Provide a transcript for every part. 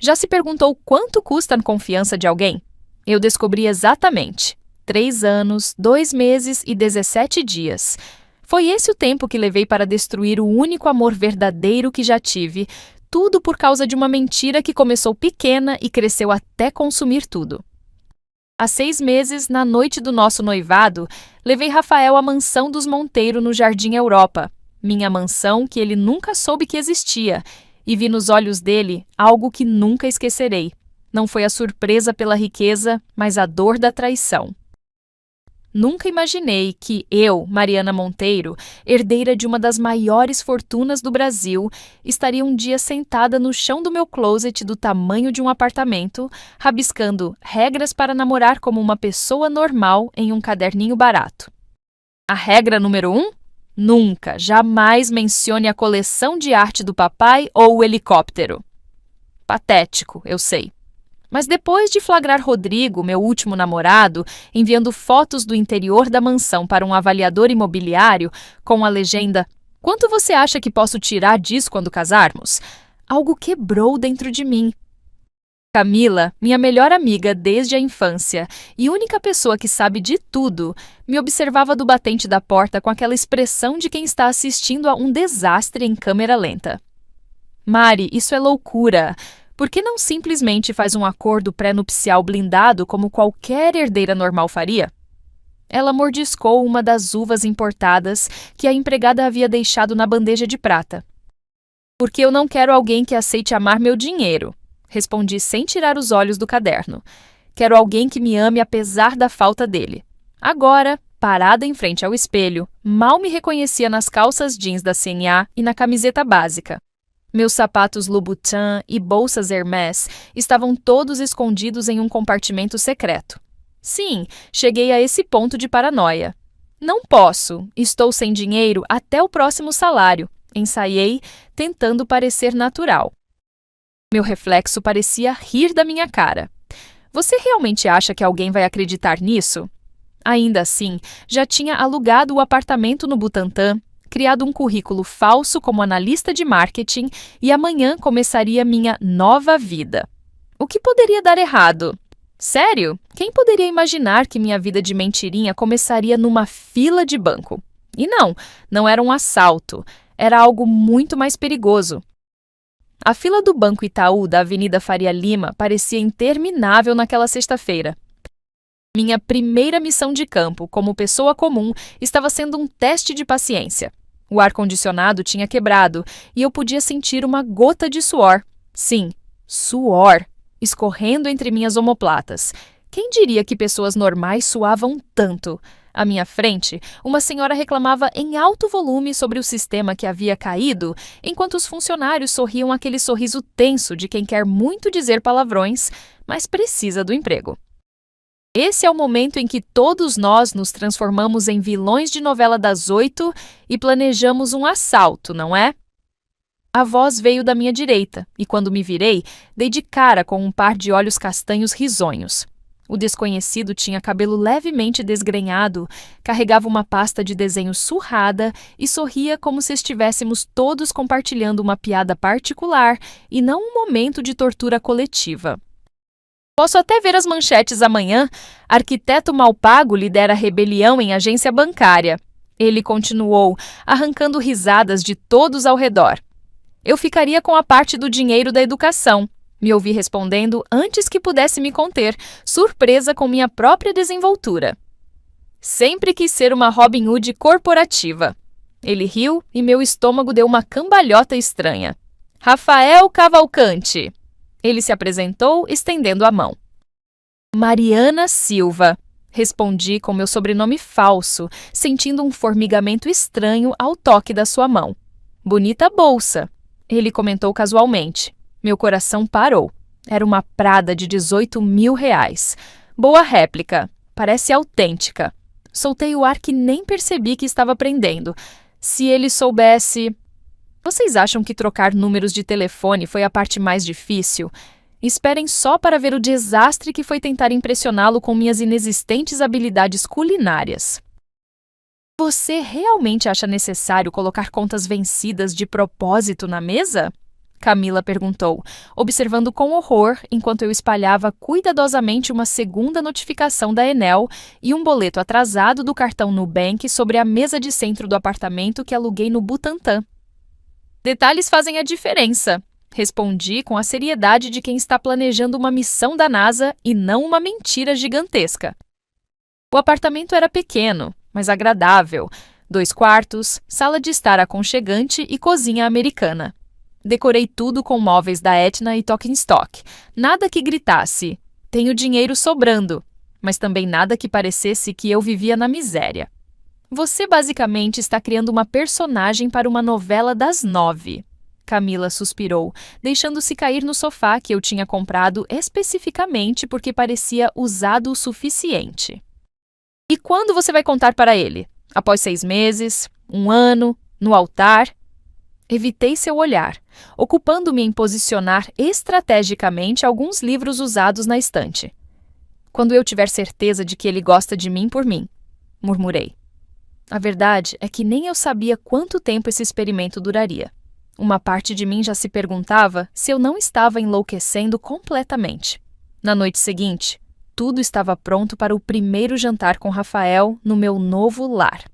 Já se perguntou quanto custa a confiança de alguém? Eu descobri exatamente. 3 anos, 2 meses e 17 dias. Foi esse o tempo que levei para destruir o único amor verdadeiro que já tive, tudo por causa de uma mentira que começou pequena e cresceu até consumir tudo. Há 6 meses, na noite do nosso noivado, levei Rafael à mansão dos Monteiro no Jardim Europa, minha mansão que ele nunca soube que existia, e vi nos olhos dele algo que nunca esquecerei. Não foi a surpresa pela riqueza, mas a dor da traição. Nunca imaginei que eu, Mariana Monteiro, herdeira de uma das maiores fortunas do Brasil, estaria um dia sentada no chão do meu closet do tamanho de um apartamento, rabiscando regras para namorar como uma pessoa normal em um caderninho barato. A regra número 1? Nunca, jamais mencione a coleção de arte do papai ou o helicóptero. Patético, eu sei. Mas depois de flagrar Rodrigo, meu último namorado, enviando fotos do interior da mansão para um avaliador imobiliário com a legenda "Quanto você acha que posso tirar disso quando casarmos?", algo quebrou dentro de mim. Camila, minha melhor amiga desde a infância e única pessoa que sabe de tudo, me observava do batente da porta com aquela expressão de quem está assistindo a um desastre em câmera lenta. Mari, isso é loucura. Por que não simplesmente faz um acordo pré-nupcial blindado como qualquer herdeira normal faria? Ela mordiscou uma das uvas importadas que a empregada havia deixado na bandeja de prata. Porque eu não quero alguém que aceite amar meu dinheiro, respondi sem tirar os olhos do caderno. Quero alguém que me ame apesar da falta dele. Agora, parada em frente ao espelho, mal me reconhecia nas calças jeans da C&A e na camiseta básica. Meus sapatos Louboutin e bolsas Hermès estavam todos escondidos em um compartimento secreto. Sim, cheguei a esse ponto de paranoia. Não posso, estou sem dinheiro até o próximo salário, ensaiei, tentando parecer natural. Meu reflexo parecia rir da minha cara. Você realmente acha que alguém vai acreditar nisso? Ainda assim, já tinha alugado o apartamento no Butantã, criado um currículo falso como analista de marketing e amanhã começaria minha nova vida. O que poderia dar errado? Sério? Quem poderia imaginar que minha vida de mentirinha começaria numa fila de banco? E não era um assalto, era algo muito mais perigoso. A fila do Banco Itaú da Avenida Faria Lima parecia interminável naquela sexta-feira. Minha primeira missão de campo, como pessoa comum, estava sendo um teste de paciência. O ar-condicionado tinha quebrado e eu podia sentir uma gota de suor. Sim, suor, escorrendo entre minhas omoplatas. Quem diria que pessoas normais suavam tanto? À minha frente, uma senhora reclamava em alto volume sobre o sistema que havia caído, enquanto os funcionários sorriam aquele sorriso tenso de quem quer muito dizer palavrões, mas precisa do emprego. Esse é o momento em que todos nós nos transformamos em vilões de novela das 8 e planejamos um assalto, não é? A voz veio da minha direita e, quando me virei, dei de cara com um par de olhos castanhos risonhos. O desconhecido tinha cabelo levemente desgrenhado, carregava uma pasta de desenho surrada e sorria como se estivéssemos todos compartilhando uma piada particular e não um momento de tortura coletiva. Posso até ver as manchetes amanhã. Arquiteto mal pago lidera rebelião em agência bancária. Ele continuou, arrancando risadas de todos ao redor. Eu ficaria com a parte do dinheiro da educação. Me ouvi respondendo antes que pudesse me conter, surpresa com minha própria desenvoltura. Sempre quis ser uma Robin Hood corporativa. Ele riu e meu estômago deu uma cambalhota estranha. Rafael Cavalcante. Ele se apresentou, estendendo a mão. Mariana Silva, respondi com meu sobrenome falso, sentindo um formigamento estranho ao toque da sua mão. Bonita bolsa, ele comentou casualmente. Meu coração parou. Era uma Prada de R$18.000. Boa réplica, parece autêntica. Soltei o ar que nem percebi que estava prendendo. Se ele soubesse... Vocês acham que trocar números de telefone foi a parte mais difícil? Esperem só para ver o desastre que foi tentar impressioná-lo com minhas inexistentes habilidades culinárias. Você realmente acha necessário colocar contas vencidas de propósito na mesa? Camila perguntou, observando com horror enquanto eu espalhava cuidadosamente uma segunda notificação da Enel e um boleto atrasado do cartão Nubank sobre a mesa de centro do apartamento que aluguei no Butantã. Detalhes fazem a diferença, respondi com a seriedade de quem está planejando uma missão da NASA e não uma mentira gigantesca. O apartamento era pequeno, mas agradável. 2 quartos, sala de estar aconchegante e cozinha americana. Decorei tudo com móveis da Etna e Talking Stock. Nada que gritasse, tenho dinheiro sobrando, mas também nada que parecesse que eu vivia na miséria. Você basicamente está criando uma personagem para uma novela das 9. Camila suspirou, deixando-se cair no sofá que eu tinha comprado especificamente porque parecia usado o suficiente. E quando você vai contar para ele? Após 6 meses? 1 ano? No altar? Evitei seu olhar, ocupando-me em posicionar estrategicamente alguns livros usados na estante. Quando eu tiver certeza de que ele gosta de mim por mim, murmurei. A verdade é que nem eu sabia quanto tempo esse experimento duraria. Uma parte de mim já se perguntava se eu não estava enlouquecendo completamente. Na noite seguinte, tudo estava pronto para o primeiro jantar com Rafael no meu novo lar.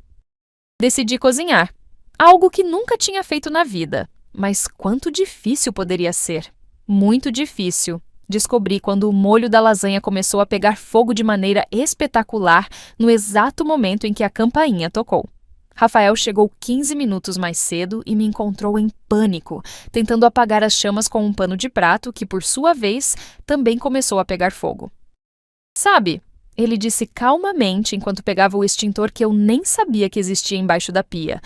Decidi cozinhar. Algo que nunca tinha feito na vida. Mas quanto difícil poderia ser? Muito difícil. Descobri quando o molho da lasanha começou a pegar fogo de maneira espetacular no exato momento em que a campainha tocou. Rafael chegou 15 minutos mais cedo e me encontrou em pânico, tentando apagar as chamas com um pano de prato que, por sua vez, também começou a pegar fogo. Sabe, ele disse calmamente enquanto pegava o extintor que eu nem sabia que existia embaixo da pia.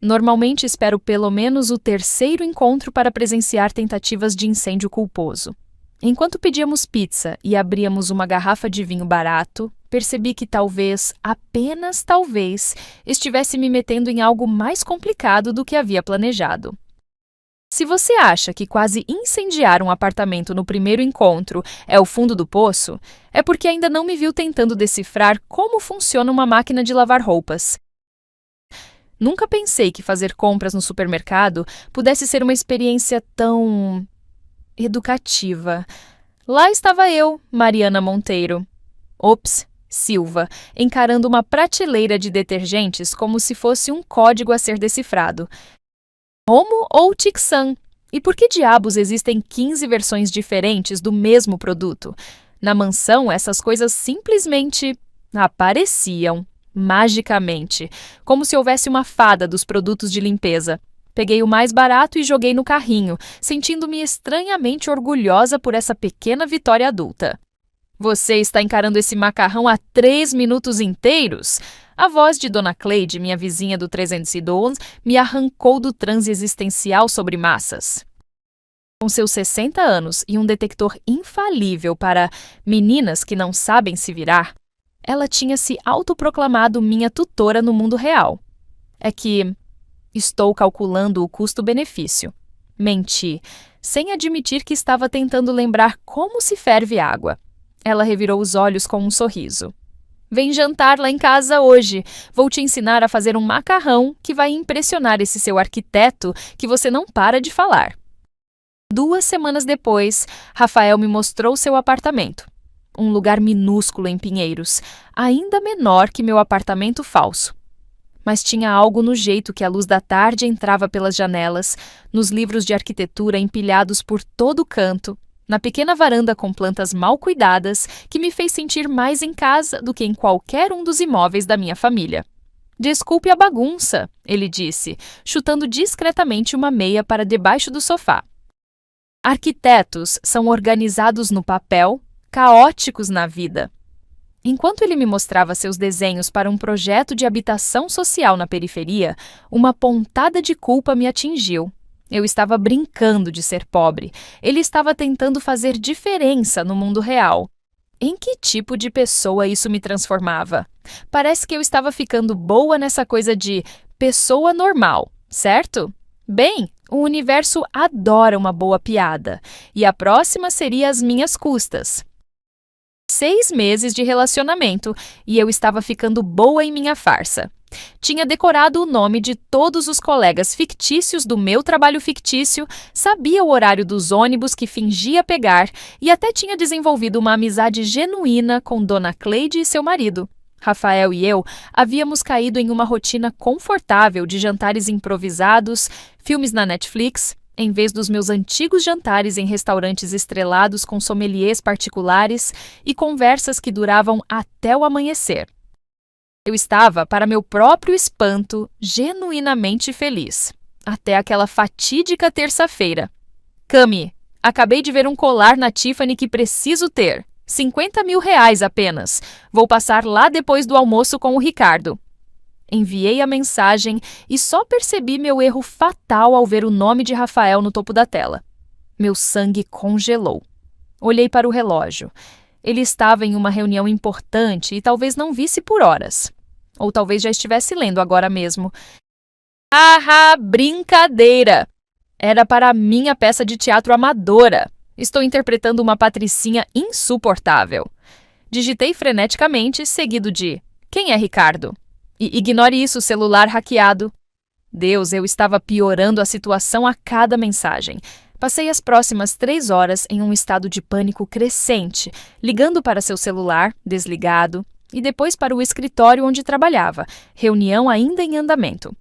Normalmente espero pelo menos o 3º encontro para presenciar tentativas de incêndio culposo. Enquanto pedíamos pizza e abríamos uma garrafa de vinho barato, percebi que talvez, apenas talvez, estivesse me metendo em algo mais complicado do que havia planejado. Se você acha que quase incendiar um apartamento no primeiro encontro é o fundo do poço, é porque ainda não me viu tentando decifrar como funciona uma máquina de lavar roupas. Nunca pensei que fazer compras no supermercado pudesse ser uma experiência tão educativa. Lá estava eu, Mariana Monteiro. Ops, Silva, encarando uma prateleira de detergentes como se fosse um código a ser decifrado. Omo ou Tixan? E por que diabos existem 15 versões diferentes do mesmo produto? Na mansão, essas coisas simplesmente apareciam. Magicamente, como se houvesse uma fada dos produtos de limpeza. Peguei o mais barato e joguei no carrinho, sentindo-me estranhamente orgulhosa por essa pequena vitória adulta. Você está encarando esse macarrão há 3 minutos inteiros? A voz de Dona Cleide, minha vizinha do 312, me arrancou do transe existencial sobre massas. Com seus 60 anos e um detector infalível para meninas que não sabem se virar, ela tinha se autoproclamado minha tutora no mundo real. É que estou calculando o custo-benefício. Menti, sem admitir que estava tentando lembrar como se ferve água. Ela revirou os olhos com um sorriso. Vem jantar lá em casa hoje. Vou te ensinar a fazer um macarrão que vai impressionar esse seu arquiteto que você não para de falar. 2 semanas depois, Rafael me mostrou seu apartamento. Um lugar minúsculo em Pinheiros, ainda menor que meu apartamento falso. Mas tinha algo no jeito que a luz da tarde entrava pelas janelas, nos livros de arquitetura empilhados por todo o canto, na pequena varanda com plantas mal cuidadas, que me fez sentir mais em casa do que em qualquer um dos imóveis da minha família. Desculpe a bagunça, ele disse, chutando discretamente uma meia para debaixo do sofá. Arquitetos são organizados no papel, caóticos na vida. Enquanto ele me mostrava seus desenhos para um projeto de habitação social na periferia, uma pontada de culpa me atingiu. Eu estava brincando de ser pobre. Ele estava tentando fazer diferença no mundo real. Em que tipo de pessoa isso me transformava? Parece que eu estava ficando boa nessa coisa de pessoa normal, certo? Bem, o universo adora uma boa piada. E a próxima seria às minhas custas. 6 meses de relacionamento e eu estava ficando boa em minha farsa. Tinha decorado o nome de todos os colegas fictícios do meu trabalho fictício, sabia o horário dos ônibus que fingia pegar e até tinha desenvolvido uma amizade genuína com Dona Cleide e seu marido. Rafael e eu havíamos caído em uma rotina confortável de jantares improvisados, filmes na Netflix, em vez dos meus antigos jantares em restaurantes estrelados com sommeliers particulares e conversas que duravam até o amanhecer. Eu estava, para meu próprio espanto, genuinamente feliz. Até aquela fatídica terça-feira. Cami, acabei de ver um colar na Tiffany que preciso ter. 50 mil reais apenas. Vou passar lá depois do almoço com o Ricardo. Enviei a mensagem e só percebi meu erro fatal ao ver o nome de Rafael no topo da tela. Meu sangue congelou. Olhei para o relógio. Ele estava em uma reunião importante e talvez não visse por horas. Ou talvez já estivesse lendo agora mesmo. Ah, brincadeira! Era para a minha peça de teatro amadora. Estou interpretando uma patricinha insuportável. Digitei freneticamente, seguido de "Quem é Ricardo?" E ignore isso, celular hackeado. Deus, eu estava piorando a situação a cada mensagem. Passei as próximas 3 horas em um estado de pânico crescente, ligando para seu celular, desligado, e depois para o escritório onde trabalhava, reunião ainda em andamento.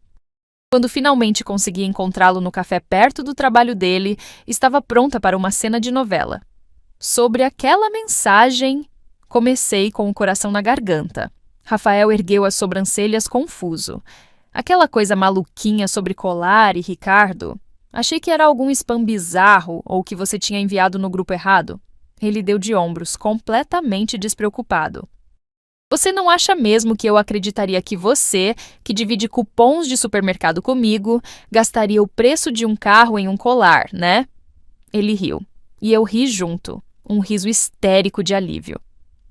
Quando finalmente consegui encontrá-lo no café perto do trabalho dele, estava pronta para uma cena de novela. Sobre aquela mensagem, comecei com o coração na garganta. Rafael ergueu as sobrancelhas confuso. Aquela coisa maluquinha sobre colar e Ricardo, achei que era algum spam bizarro ou que você tinha enviado no grupo errado. Ele deu de ombros, completamente despreocupado. Você não acha mesmo que eu acreditaria que você, que divide cupons de supermercado comigo, gastaria o preço de um carro em um colar, né? Ele riu. E eu ri junto, um riso histérico de alívio.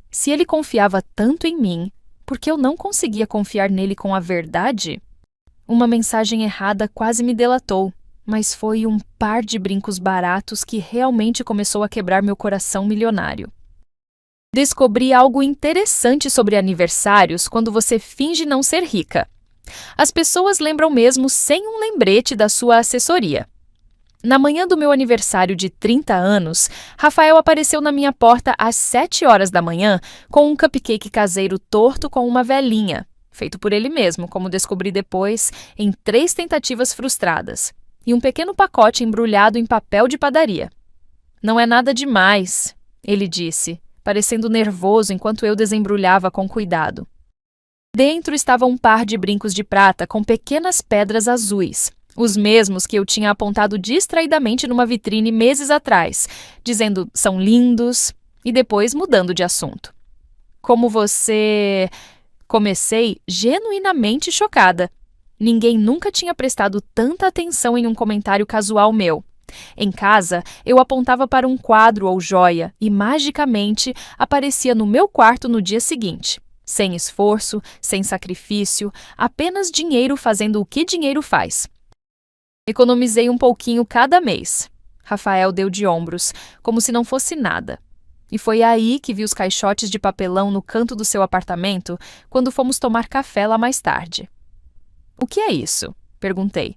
Se ele confiava tanto em mim, por que eu não conseguia confiar nele com a verdade? Uma mensagem errada quase me delatou, mas foi um par de brincos baratos que realmente começou a quebrar meu coração milionário. Descobri algo interessante sobre aniversários quando você finge não ser rica. As pessoas lembram mesmo sem um lembrete da sua assessoria. Na manhã do meu aniversário de 30 anos, Rafael apareceu na minha porta às 7 horas da manhã com um cupcake caseiro torto com uma velinha, feito por ele mesmo, como descobri depois, em 3 tentativas frustradas, e um pequeno pacote embrulhado em papel de padaria. Não é nada demais, ele disse, parecendo nervoso enquanto eu desembrulhava com cuidado. Dentro estava um par de brincos de prata com pequenas pedras azuis, os mesmos que eu tinha apontado distraidamente numa vitrine meses atrás, dizendo "são lindos" e depois mudando de assunto. Como você... Comecei genuinamente chocada. Ninguém nunca tinha prestado tanta atenção em um comentário casual meu. Em casa, eu apontava para um quadro ou joia e, magicamente, aparecia no meu quarto no dia seguinte. Sem esforço, sem sacrifício, apenas dinheiro fazendo o que dinheiro faz. Economizei um pouquinho cada mês. Rafael deu de ombros, como se não fosse nada. E foi aí que vi os caixotes de papelão no canto do seu apartamento quando fomos tomar café lá mais tarde. "O que é isso?" perguntei.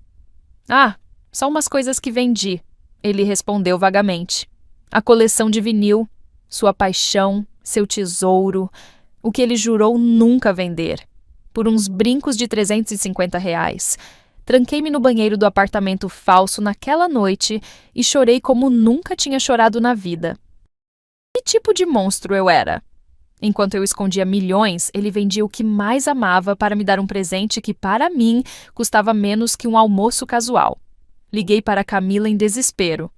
"Ah, são umas coisas que vendi", ele respondeu vagamente. A coleção de vinil, sua paixão, seu tesouro, o que ele jurou nunca vender. Por uns brincos de 350 reais. Tranquei-me no banheiro do apartamento falso naquela noite e chorei como nunca tinha chorado na vida. Que tipo de monstro eu era? Enquanto eu escondia milhões, ele vendia o que mais amava para me dar um presente que, para mim, custava menos que um almoço casual. Liguei para Camila em desespero.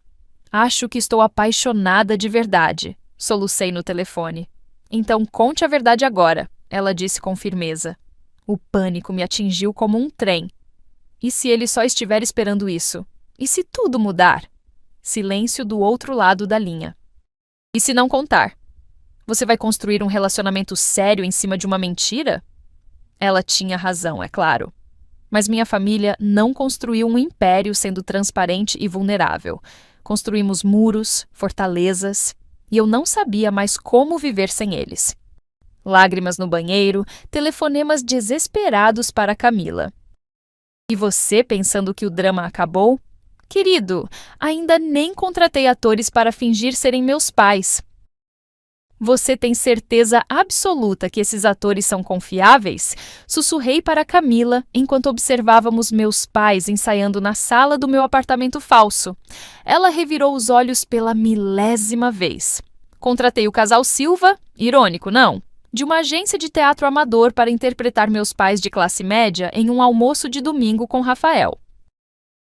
"Acho que estou apaixonada de verdade", solucei no telefone. "Então conte a verdade agora", ela disse com firmeza. O pânico me atingiu como um trem. E se ele só estiver esperando isso? E se tudo mudar? Silêncio do outro lado da linha. "E se não contar? Você vai construir um relacionamento sério em cima de uma mentira?" Ela tinha razão, é claro. Mas minha família não construiu um império sendo transparente e vulnerável. Construímos muros, fortalezas, e eu não sabia mais como viver sem eles. Lágrimas no banheiro, telefonemas desesperados para Camila. E você pensando que o drama acabou? Querido, ainda nem contratei atores para fingir serem meus pais. Você tem certeza absoluta que esses atores são confiáveis? Sussurrei para Camila enquanto observávamos meus pais ensaiando na sala do meu apartamento falso. Ela revirou os olhos pela milésima vez. Contratei o casal Silva, irônico, não? De uma agência de teatro amador para interpretar meus pais de classe média em um almoço de domingo com Rafael.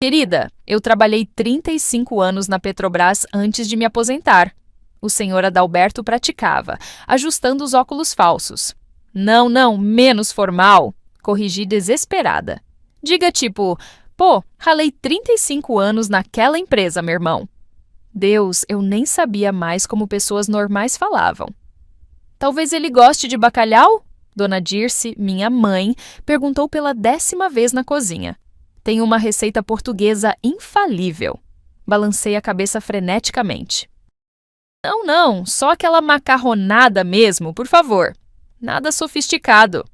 Querida, eu trabalhei 35 anos na Petrobras antes de me aposentar. O senhor Adalberto praticava, ajustando os óculos falsos. Não, menos formal, corrigi desesperada. Diga tipo, pô, ralei 35 anos naquela empresa, meu irmão. Deus, eu nem sabia mais como pessoas normais falavam. Talvez ele goste de bacalhau? Dona Dirce, minha mãe, perguntou pela 10ª vez na cozinha. Tem uma receita portuguesa infalível. Balancei a cabeça freneticamente. Não, só aquela macarronada mesmo, por favor. Nada sofisticado.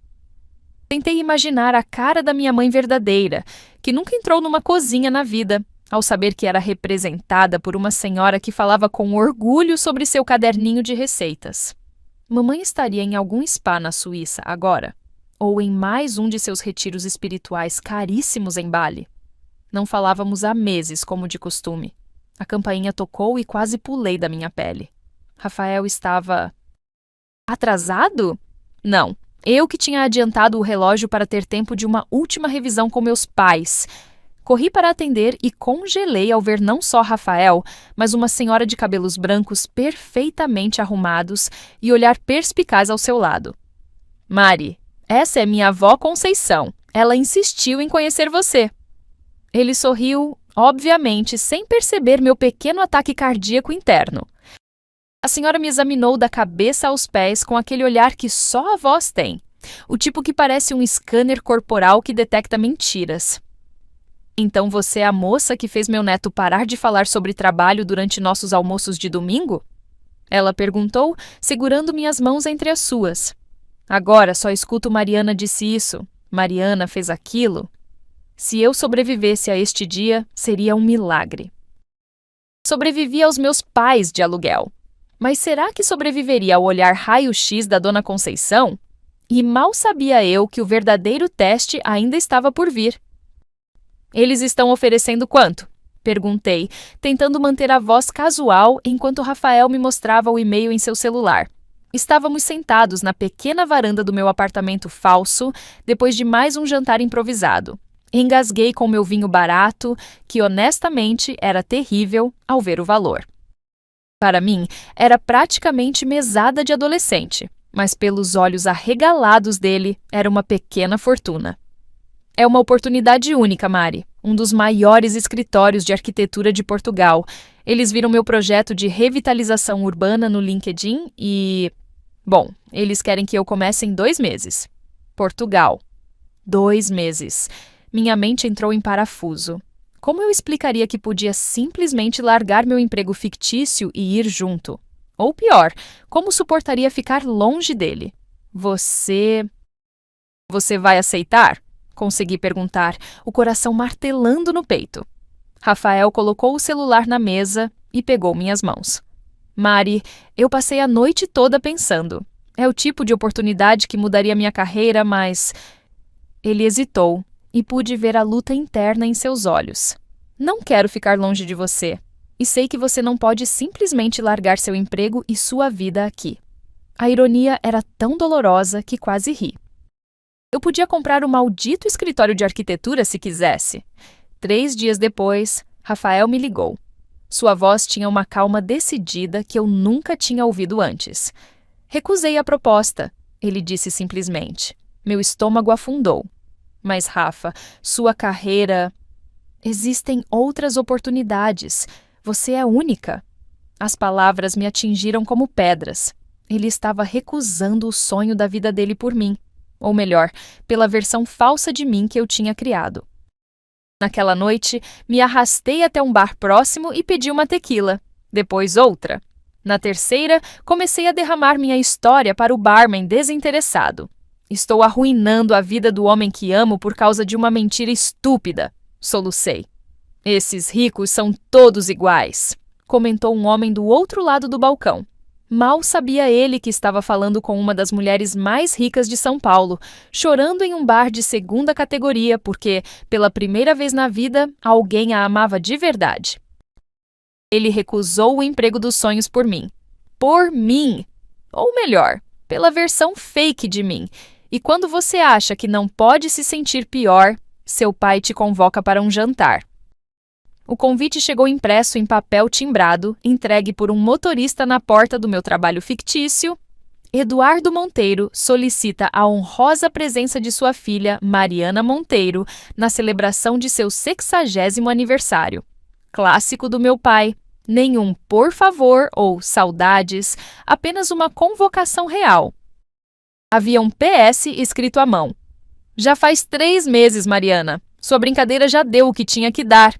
Tentei imaginar a cara da minha mãe verdadeira, que nunca entrou numa cozinha na vida, ao saber que era representada por uma senhora que falava com orgulho sobre seu caderninho de receitas. Mamãe estaria em algum spa na Suíça agora, ou em mais um de seus retiros espirituais caríssimos em Bali. Não falávamos há meses, como de costume. A campainha tocou e quase pulei da minha pele. Rafael estava... atrasado? Não, eu que tinha adiantado o relógio para ter tempo de uma última revisão com meus pais. Corri para atender e congelei ao ver não só Rafael, mas uma senhora de cabelos brancos perfeitamente arrumados e olhar perspicaz ao seu lado. Mari, essa é minha avó Conceição. Ela insistiu em conhecer você. Ele sorriu, obviamente, sem perceber meu pequeno ataque cardíaco interno. A senhora me examinou da cabeça aos pés com aquele olhar que só a voz tem, o tipo que parece um scanner corporal que detecta mentiras. Então você é a moça que fez meu neto parar de falar sobre trabalho durante nossos almoços de domingo? Ela perguntou, segurando minhas mãos entre as suas. Agora só escuto Mariana disse isso, Mariana fez aquilo. Se eu sobrevivesse a este dia, seria um milagre. Sobrevivi aos meus pais de aluguel. Mas será que sobreviveria ao olhar raio-x da Dona Conceição? E mal sabia eu que o verdadeiro teste ainda estava por vir. Eles estão oferecendo quanto? Perguntei, tentando manter a voz casual enquanto Rafael me mostrava o e-mail em seu celular. Estávamos sentados na pequena varanda do meu apartamento falso, depois de mais um jantar improvisado. Engasguei com meu vinho barato, que honestamente era terrível ao ver o valor. Para mim, era praticamente mesada de adolescente, mas pelos olhos arregalados dele, era uma pequena fortuna. É uma oportunidade única, Mari. Um dos maiores escritórios de arquitetura de Portugal. Eles viram meu projeto de revitalização urbana no LinkedIn e... Bom, eles querem que eu comece em 2 meses. Portugal. 2 meses. Minha mente entrou em parafuso. Como eu explicaria que podia simplesmente largar meu emprego fictício e ir junto? Ou pior, como suportaria ficar longe dele? Você vai aceitar? Consegui perguntar, o coração martelando no peito. Rafael colocou o celular na mesa e pegou minhas mãos. Mari, eu passei a noite toda pensando. É o tipo de oportunidade que mudaria minha carreira, mas... Ele hesitou e pude ver a luta interna em seus olhos. Não quero ficar longe de você. E sei que você não pode simplesmente largar seu emprego e sua vida aqui. A ironia era tão dolorosa que quase ri. Eu podia comprar o maldito escritório de arquitetura se quisesse. 3 dias depois, Rafael me ligou. Sua voz tinha uma calma decidida que eu nunca tinha ouvido antes. Recusei a proposta, ele disse simplesmente. Meu estômago afundou. Mas, Rafa, sua carreira... Existem outras oportunidades. Você é única. As palavras me atingiram como pedras. Ele estava recusando o sonho da vida dele por mim. Ou melhor, pela versão falsa de mim que eu tinha criado. Naquela noite, me arrastei até um bar próximo e pedi uma tequila. Depois outra. Na terceira, comecei a derramar minha história para o barman desinteressado. Estou arruinando a vida do homem que amo por causa de uma mentira estúpida, solucei. Esses ricos são todos iguais, comentou um homem do outro lado do balcão. Mal sabia ele que estava falando com uma das mulheres mais ricas de São Paulo, chorando em um bar de segunda categoria porque, pela primeira vez na vida, alguém a amava de verdade. Ele recusou o emprego dos sonhos por mim. Por mim! Ou melhor, pela versão fake de mim. E quando você acha que não pode se sentir pior, seu pai te convoca para um jantar. O convite chegou impresso em papel timbrado, entregue por um motorista na porta do meu trabalho fictício. Eduardo Monteiro solicita a honrosa presença de sua filha, Mariana Monteiro, na celebração de seu 60º aniversário. Clássico do meu pai. Nenhum por favor ou saudades, apenas uma convocação real. Havia um PS escrito à mão. Já faz 3 meses, Mariana. Sua brincadeira já deu o que tinha que dar.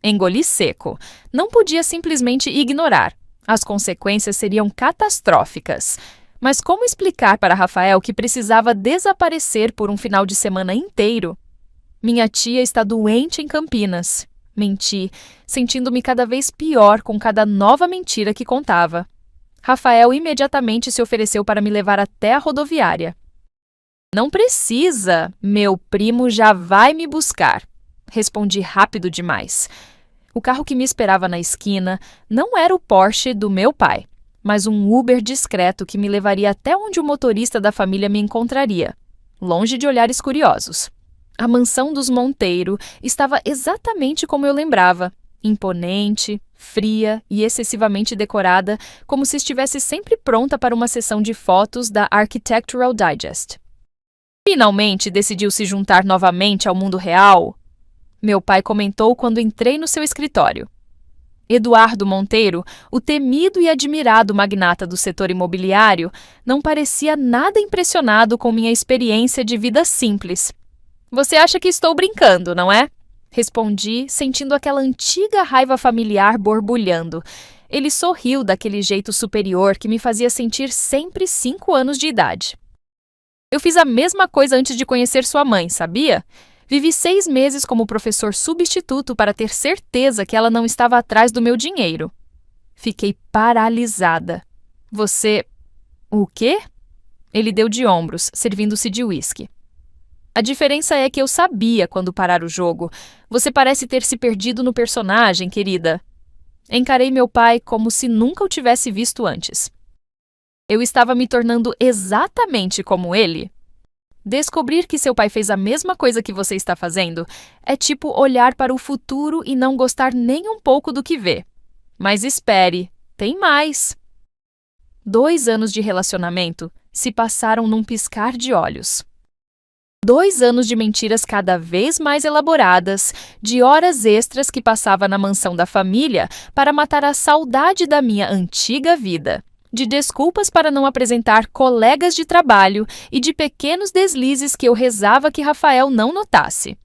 Engoli seco. Não podia simplesmente ignorar. As consequências seriam catastróficas. Mas como explicar para Rafael que precisava desaparecer por um final de semana inteiro? Minha tia está doente em Campinas. Menti, sentindo-me cada vez pior com cada nova mentira que contava. Rafael imediatamente se ofereceu para me levar até a rodoviária. Não precisa, meu primo já vai me buscar. Respondi rápido demais. O carro que me esperava na esquina não era o Porsche do meu pai, mas um Uber discreto que me levaria até onde o motorista da família me encontraria, longe de olhares curiosos. A mansão dos Monteiro estava exatamente como eu lembrava, imponente, fria e excessivamente decorada, como se estivesse sempre pronta para uma sessão de fotos da Architectural Digest. Finalmente decidiu se juntar novamente ao mundo real? Meu pai comentou quando entrei no seu escritório. Eduardo Monteiro, o temido e admirado magnata do setor imobiliário, não parecia nada impressionado com minha experiência de vida simples. Você acha que estou brincando, não é? Respondi, sentindo aquela antiga raiva familiar borbulhando. Ele sorriu daquele jeito superior que me fazia sentir sempre 5 anos de idade. Eu fiz a mesma coisa antes de conhecer sua mãe, sabia? Vivi 6 meses como professor substituto para ter certeza que ela não estava atrás do meu dinheiro. Fiquei paralisada. Você... O quê? Ele deu de ombros, servindo-se de uísque. A diferença é que eu sabia quando parar o jogo. Você parece ter se perdido no personagem, querida. Encarei meu pai como se nunca o tivesse visto antes. Eu estava me tornando exatamente como ele. Descobrir que seu pai fez a mesma coisa que você está fazendo é tipo olhar para o futuro e não gostar nem um pouco do que vê. Mas espere, tem mais. 2 anos de relacionamento se passaram num piscar de olhos. 2 anos de mentiras cada vez mais elaboradas, de horas extras que passava na mansão da família para matar a saudade da minha antiga vida, de desculpas para não apresentar colegas de trabalho e de pequenos deslizes que eu rezava que Rafael não notasse.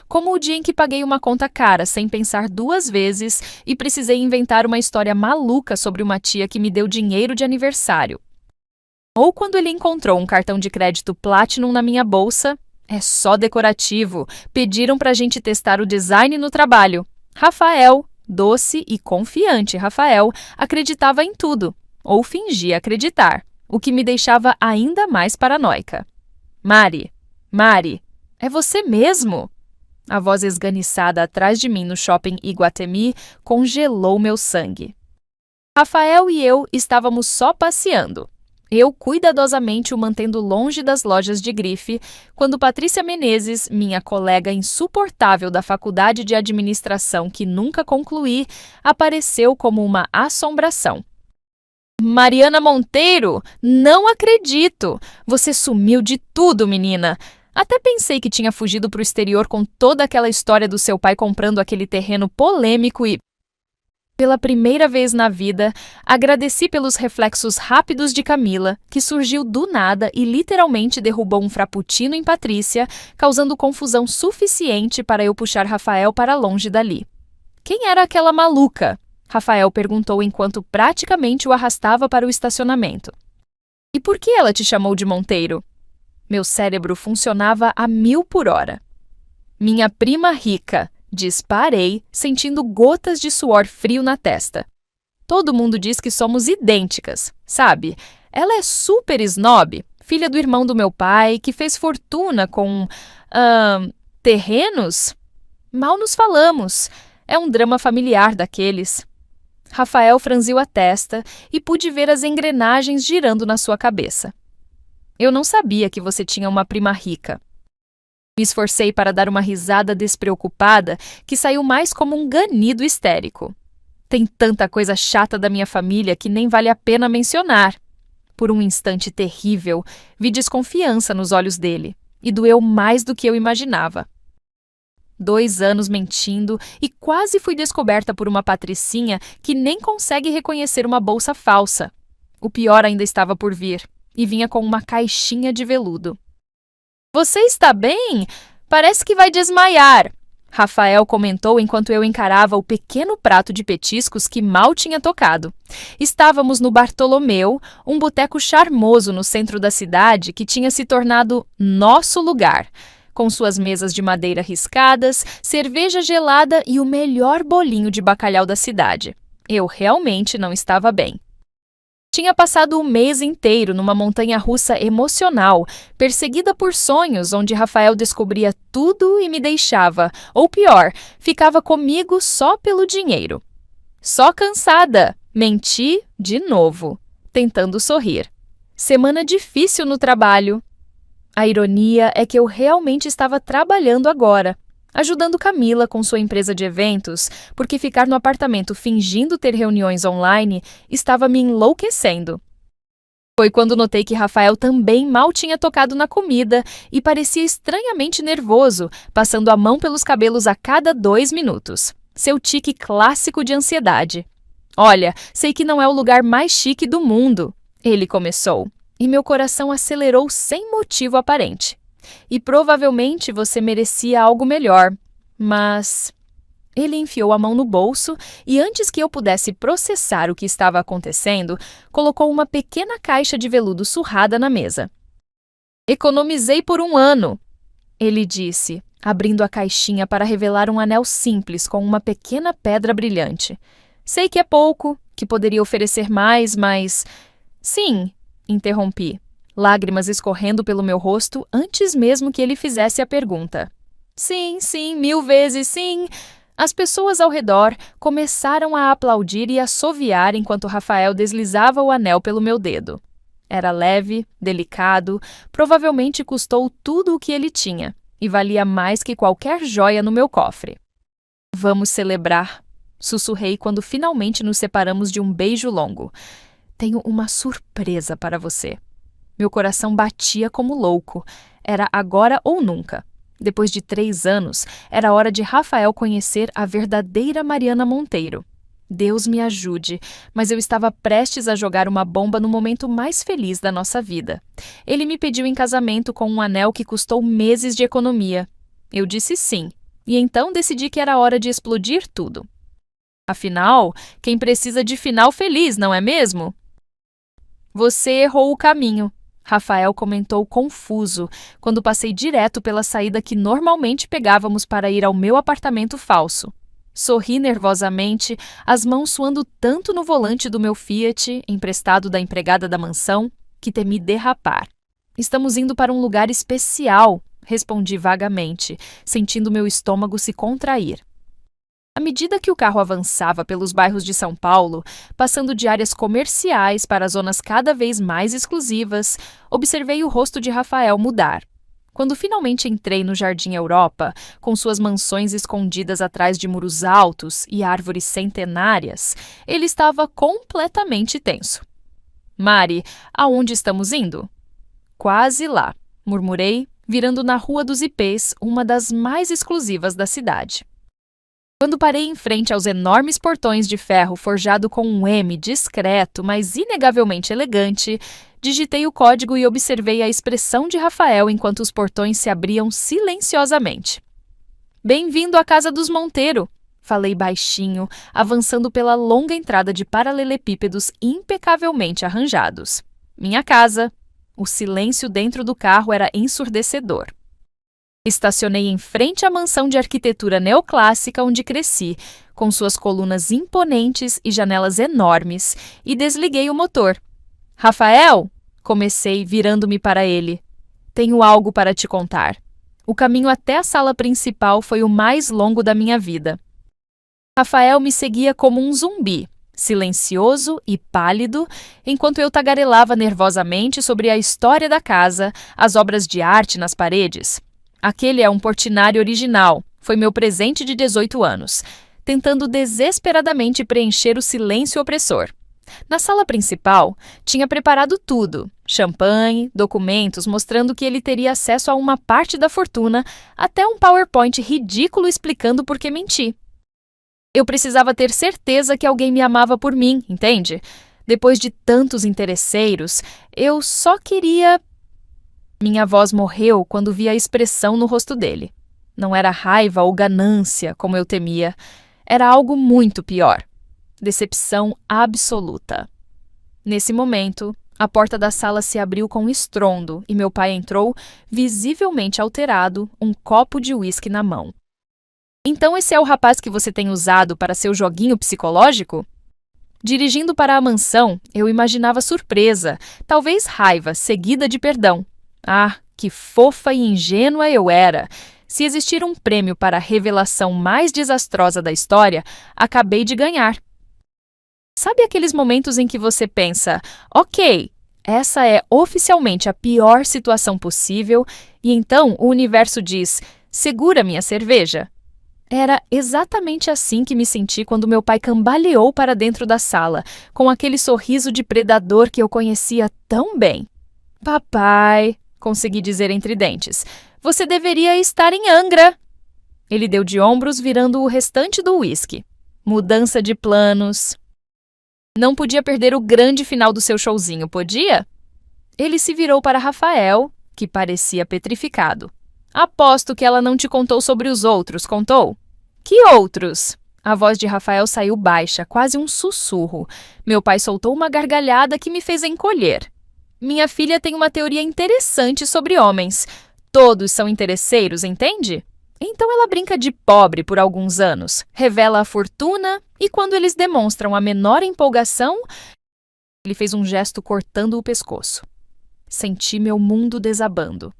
Como o dia em que paguei uma conta cara sem pensar 2 vezes e precisei inventar uma história maluca sobre uma tia que me deu dinheiro de aniversário. Ou quando ele encontrou um cartão de crédito Platinum na minha bolsa. É só decorativo. Pediram pra gente testar o design no trabalho. Rafael, doce e confiante Rafael, acreditava em tudo. Ou fingia acreditar, o que me deixava ainda mais paranoica. Mari, é você mesmo? A voz esganiçada atrás de mim no shopping Iguatemi congelou meu sangue. Rafael e eu estávamos só passeando. Eu cuidadosamente o mantendo longe das lojas de grife, quando Patrícia Menezes, minha colega insuportável da faculdade de administração que nunca concluí, apareceu como uma assombração. Mariana Monteiro, não acredito! Você sumiu de tudo, menina! Até pensei que tinha fugido para o exterior com toda aquela história do seu pai comprando aquele terreno polêmico e... Pela primeira vez na vida, agradeci pelos reflexos rápidos de Camila, que surgiu do nada e literalmente derrubou um frappuccino em Patrícia, causando confusão suficiente para eu puxar Rafael para longe dali. Quem era aquela maluca? Rafael perguntou enquanto praticamente o arrastava para o estacionamento. E por que ela te chamou de Monteiro? Meu cérebro funcionava a 1000 por hora. Minha prima rica, disparei, sentindo gotas de suor frio na testa. Todo mundo diz que somos idênticas, sabe? Ela é super snob, filha do irmão do meu pai, que fez fortuna com... terrenos? Mal nos falamos. É um drama familiar daqueles. Rafael franziu a testa e pude ver as engrenagens girando na sua cabeça. Eu não sabia que você tinha uma prima rica. Me esforcei para dar uma risada despreocupada que saiu mais como um ganido histérico. Tem tanta coisa chata da minha família que nem vale a pena mencionar. Por um instante terrível, vi desconfiança nos olhos dele, e doeu mais do que eu imaginava. 2 anos mentindo e quase fui descoberta por uma patricinha que nem consegue reconhecer uma bolsa falsa. O pior ainda estava por vir, e vinha com uma caixinha de veludo. Você está bem? Parece que vai desmaiar, Rafael comentou enquanto eu encarava o pequeno prato de petiscos que mal tinha tocado. Estávamos no Bartolomeu, um boteco charmoso no centro da cidade que tinha se tornado nosso lugar, com suas mesas de madeira riscadas, cerveja gelada e o melhor bolinho de bacalhau da cidade. Eu realmente não estava bem. Tinha passado o mês inteiro numa montanha-russa emocional, perseguida por sonhos onde Rafael descobria tudo e me deixava, ou pior, ficava comigo só pelo dinheiro. Só cansada, menti de novo, tentando sorrir. Semana difícil no trabalho. A ironia é que eu realmente estava trabalhando agora, ajudando Camila com sua empresa de eventos, porque ficar no apartamento fingindo ter reuniões online estava me enlouquecendo. Foi quando notei que Rafael também mal tinha tocado na comida e parecia estranhamente nervoso, passando a mão pelos cabelos a cada 2 minutos. Seu tique clássico de ansiedade. Olha, sei que não é o lugar mais chique do mundo, ele começou, e meu coração acelerou sem motivo aparente. E provavelmente você merecia algo melhor, mas... Ele enfiou a mão no bolso e antes que eu pudesse processar o que estava acontecendo, colocou uma pequena caixa de veludo surrada na mesa. Economizei por 1 ano, ele disse, abrindo a caixinha para revelar um anel simples com uma pequena pedra brilhante. Sei que é pouco, que poderia oferecer mais, mas... Sim, interrompi, lágrimas escorrendo pelo meu rosto antes mesmo que ele fizesse a pergunta. Sim, 1000 vezes sim. As pessoas ao redor começaram a aplaudir e assoviar enquanto Rafael deslizava o anel pelo meu dedo. Era leve, delicado, provavelmente custou tudo o que ele tinha e valia mais que qualquer joia no meu cofre. Vamos celebrar, sussurrei quando finalmente nos separamos de um beijo longo. Tenho uma surpresa para você. Meu coração batia como louco. Era agora ou nunca. Depois de 3 anos, era hora de Rafael conhecer a verdadeira Mariana Monteiro. Deus me ajude, mas eu estava prestes a jogar uma bomba no momento mais feliz da nossa vida. Ele me pediu em casamento com um anel que custou meses de economia. Eu disse sim, e então decidi que era hora de explodir tudo. Afinal, quem precisa de final feliz, não é mesmo? Você errou o caminho, Rafael comentou confuso, quando passei direto pela saída que normalmente pegávamos para ir ao meu apartamento falso. Sorri nervosamente, as mãos suando tanto no volante do meu Fiat, emprestado da empregada da mansão, que temi derrapar. Estamos indo para um lugar especial, respondi vagamente, sentindo meu estômago se contrair. À medida que o carro avançava pelos bairros de São Paulo, passando de áreas comerciais para zonas cada vez mais exclusivas, observei o rosto de Rafael mudar. Quando finalmente entrei no Jardim Europa, com suas mansões escondidas atrás de muros altos e árvores centenárias, ele estava completamente tenso. Mari, aonde estamos indo? Quase lá, murmurei, virando na Rua dos Ipês, uma das mais exclusivas da cidade. Quando parei em frente aos enormes portões de ferro forjado com um M discreto, mas inegavelmente elegante, digitei o código e observei a expressão de Rafael enquanto os portões se abriam silenciosamente. Bem-vindo à casa dos Monteiro, Falei baixinho, avançando pela longa entrada de paralelepípedos impecavelmente arranjados. Minha casa. O silêncio dentro do carro era ensurdecedor. Estacionei em frente à mansão de arquitetura neoclássica onde cresci, com suas colunas imponentes e janelas enormes, e desliguei o motor. Rafael, comecei virando-me para ele. Tenho algo para te contar. O caminho até a sala principal foi o mais longo da minha vida. Rafael me seguia como um zumbi, silencioso e pálido, enquanto eu tagarelava nervosamente sobre a história da casa, as obras de arte nas paredes. Aquele é um Portinari original, foi meu presente de 18 anos, tentando desesperadamente preencher o silêncio opressor. Na sala principal, tinha preparado tudo: champanhe, documentos mostrando que ele teria acesso a uma parte da fortuna, até um PowerPoint ridículo explicando por que menti. Eu precisava ter certeza que alguém me amava por mim, entende? Depois de tantos interesseiros, eu só queria... Minha voz morreu quando vi a expressão no rosto dele. Não era raiva ou ganância, como eu temia. Era algo muito pior. Decepção absoluta. Nesse momento, a porta da sala se abriu com estrondo e meu pai entrou, visivelmente alterado, um copo de uísque na mão. Então esse é o rapaz que você tem usado para seu joguinho psicológico? Dirigindo para a mansão, eu imaginava surpresa, talvez raiva, seguida de perdão. Ah, que fofa e ingênua eu era! Se existir um prêmio para a revelação mais desastrosa da história, acabei de ganhar. Sabe aqueles momentos em que você pensa, ok, essa é oficialmente a pior situação possível, e então o universo diz, segura minha cerveja? Era exatamente assim que me senti quando meu pai cambaleou para dentro da sala, com aquele sorriso de predador que eu conhecia tão bem. Papai, consegui dizer entre dentes, você deveria estar em Angra. Ele deu de ombros, virando o restante do uísque. Mudança de planos. Não podia perder o grande final do seu showzinho, podia? Ele se virou para Rafael, que parecia petrificado. Aposto que ela não te contou sobre os outros, contou? Que outros? A voz de Rafael saiu baixa, quase um sussurro. Meu pai soltou uma gargalhada que me fez encolher. Minha filha tem uma teoria interessante sobre homens. Todos são interesseiros, entende? Então ela brinca de pobre por alguns anos, revela a fortuna e quando eles demonstram a menor empolgação, ele fez um gesto cortando o pescoço. Senti meu mundo desabando.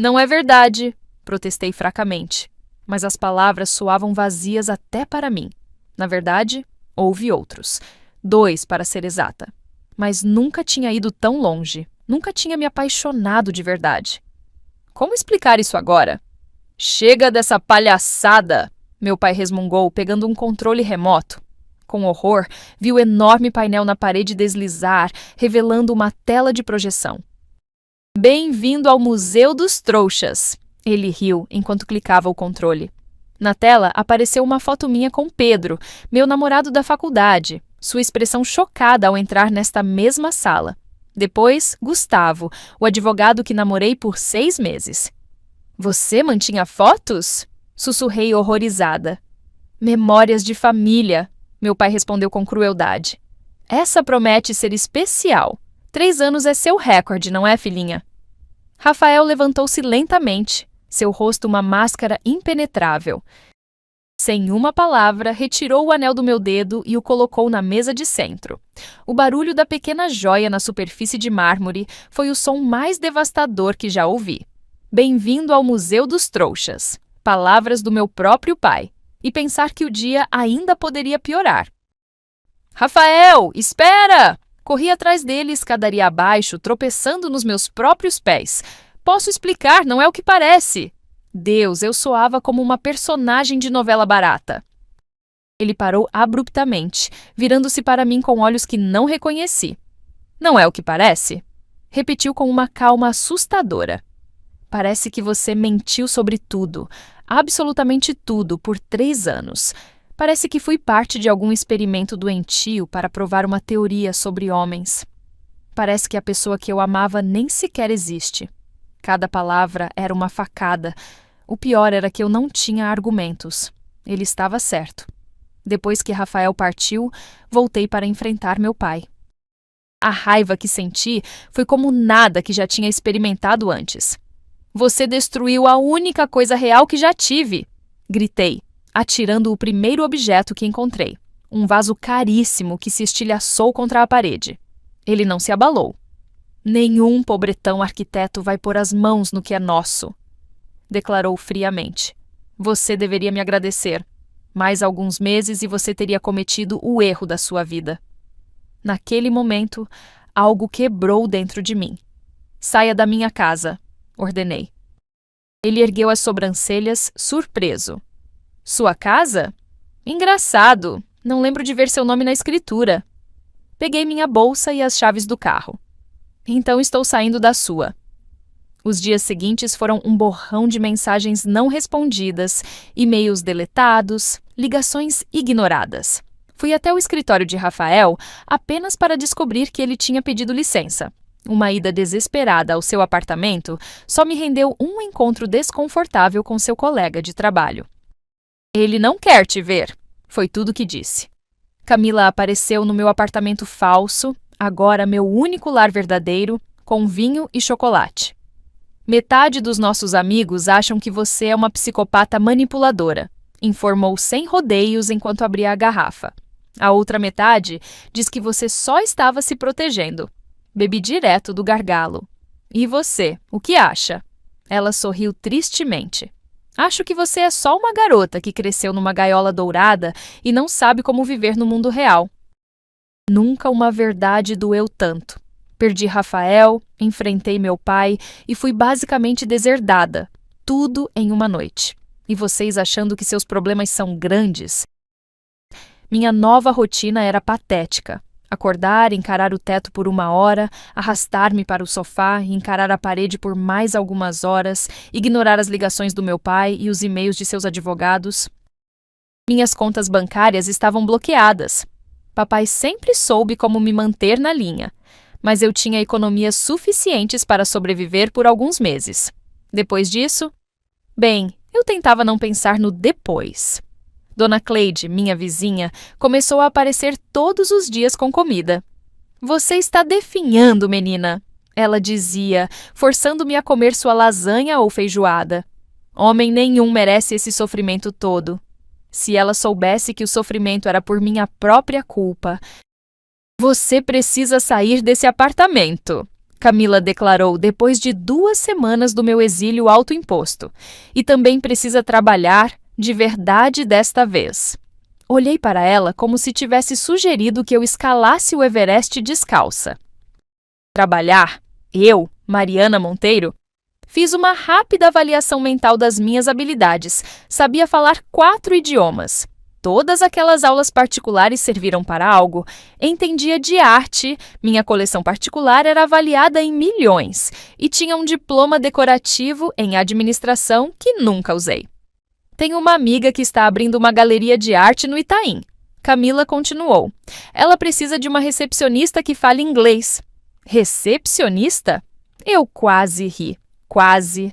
Não é verdade, protestei fracamente, mas as palavras soavam vazias até para mim. Na verdade, houve outros. 2, para ser exata. Mas nunca tinha ido tão longe. Nunca tinha me apaixonado de verdade. Como explicar isso agora? Chega dessa palhaçada! Meu pai resmungou, pegando um controle remoto. Com horror, vi o enorme painel na parede deslizar, revelando uma tela de projeção. Bem-vindo ao Museu dos Trouxas! Ele riu enquanto clicava o controle. Na tela apareceu uma foto minha com Pedro, meu namorado da faculdade, sua expressão chocada ao entrar nesta mesma sala. Depois, Gustavo, o advogado que namorei por 6 meses. Você mantinha fotos? Sussurrei horrorizada. Memórias de família, meu pai respondeu com crueldade. Essa promete ser especial. 3 anos é seu recorde, não é, filhinha? Rafael levantou-se lentamente, seu rosto uma máscara impenetrável. Sem uma palavra, retirou o anel do meu dedo e o colocou na mesa de centro. O barulho da pequena joia na superfície de mármore foi o som mais devastador que já ouvi. Bem-vindo ao Museu dos Trouxas. Palavras do meu próprio pai. E pensar que o dia ainda poderia piorar. Rafael, espera! Corri atrás dele, escadaria abaixo, tropeçando nos meus próprios pés. Posso explicar, não é o que parece. Deus, eu soava como uma personagem de novela barata. Ele parou abruptamente, virando-se para mim com olhos que não reconheci. Não é o que parece? Repetiu com uma calma assustadora. Parece que você mentiu sobre tudo, absolutamente tudo, por 3 anos. Parece que fui parte de algum experimento doentio para provar uma teoria sobre homens. Parece que a pessoa que eu amava nem sequer existe. Cada palavra era uma facada. O pior era que eu não tinha argumentos. Ele estava certo. Depois que Rafael partiu, voltei para enfrentar meu pai. A raiva que senti foi como nada que já tinha experimentado antes. Você destruiu a única coisa real que já tive! Gritei, atirando o primeiro objeto que encontrei. Um vaso caríssimo que se estilhaçou contra a parede. Ele não se abalou. Nenhum pobretão arquiteto vai pôr as mãos no que é nosso, declarou friamente. Você deveria me agradecer. Mais alguns meses e você teria cometido o erro da sua vida. Naquele momento, algo quebrou dentro de mim. Saia da minha casa, ordenei. Ele ergueu as sobrancelhas, surpreso. Sua casa? Engraçado, não lembro de ver seu nome na escritura. Peguei minha bolsa e as chaves do carro. Então estou saindo da sua. Os dias seguintes foram um borrão de mensagens não respondidas, e-mails deletados, ligações ignoradas. Fui até o escritório de Rafael apenas para descobrir que ele tinha pedido licença. Uma ida desesperada ao seu apartamento só me rendeu um encontro desconfortável com seu colega de trabalho. Ele não quer te ver, foi tudo que disse. Camila apareceu no meu apartamento falso, agora meu único lar verdadeiro, com vinho e chocolate. Metade dos nossos amigos acham que você é uma psicopata manipuladora, informou sem rodeios enquanto abria a garrafa. A outra metade diz que você só estava se protegendo. Bebi direto do gargalo. E você, o que acha? Ela sorriu tristemente. Acho que você é só uma garota que cresceu numa gaiola dourada e não sabe como viver no mundo real. Nunca uma verdade doeu tanto. Perdi Rafael, enfrentei meu pai e fui basicamente deserdada. Tudo em uma noite. E vocês achando que seus problemas são grandes? Minha nova rotina era patética. Acordar, encarar o teto por 1 hora, arrastar-me para o sofá e encarar a parede por mais algumas horas, ignorar as ligações do meu pai e os e-mails de seus advogados. Minhas contas bancárias estavam bloqueadas. Papai sempre soube como me manter na linha, mas eu tinha economias suficientes para sobreviver por alguns meses. Depois disso, bem, eu tentava não pensar no depois. Dona Cleide, minha vizinha, começou a aparecer todos os dias com comida. Você está definhando, menina, ela dizia, forçando-me a comer sua lasanha ou feijoada. Homem nenhum merece esse sofrimento todo. Se ela soubesse que o sofrimento era por minha própria culpa. Você precisa sair desse apartamento, Camila declarou depois de 2 semanas do meu exílio autoimposto. E também precisa trabalhar de verdade desta vez. Olhei para ela como se tivesse sugerido que eu escalasse o Everest descalça. Trabalhar? Eu, Mariana Monteiro? Fiz uma rápida avaliação mental das minhas habilidades. Sabia falar 4 idiomas. Todas aquelas aulas particulares serviram para algo. Entendia de arte, minha coleção particular era avaliada em milhões e tinha um diploma decorativo em administração que nunca usei. Tenho uma amiga que está abrindo uma galeria de arte no Itaim. Camila continuou. Ela precisa de uma recepcionista que fale inglês. Recepcionista? Eu quase ri. Quase.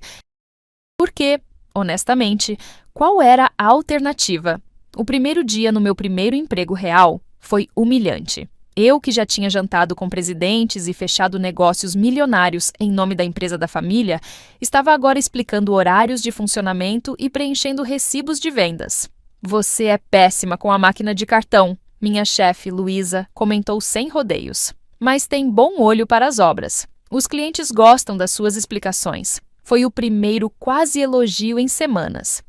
Porque, honestamente, qual era a alternativa? O primeiro dia no meu primeiro emprego real foi humilhante. Eu, que já tinha jantado com presidentes e fechado negócios milionários em nome da empresa da família, estava agora explicando horários de funcionamento e preenchendo recibos de vendas. Você é péssima com a máquina de cartão, minha chefe, Luísa, comentou sem rodeios. Mas tem bom olho para as obras. Os clientes gostam das suas explicações. Foi o primeiro quase elogio em semanas.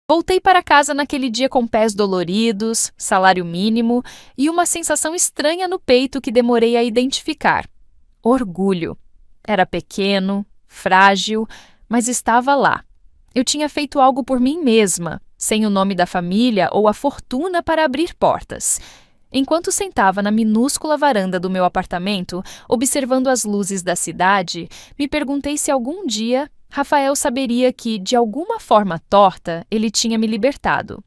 Voltei para casa naquele dia com pés doloridos, salário mínimo e uma sensação estranha no peito que demorei a identificar. Orgulho. Era pequeno, frágil, mas estava lá. Eu tinha feito algo por mim mesma, sem o nome da família ou a fortuna para abrir portas. Enquanto sentava na minúscula varanda do meu apartamento, observando as luzes da cidade, me perguntei se algum dia Rafael saberia que, de alguma forma torta, ele tinha me libertado.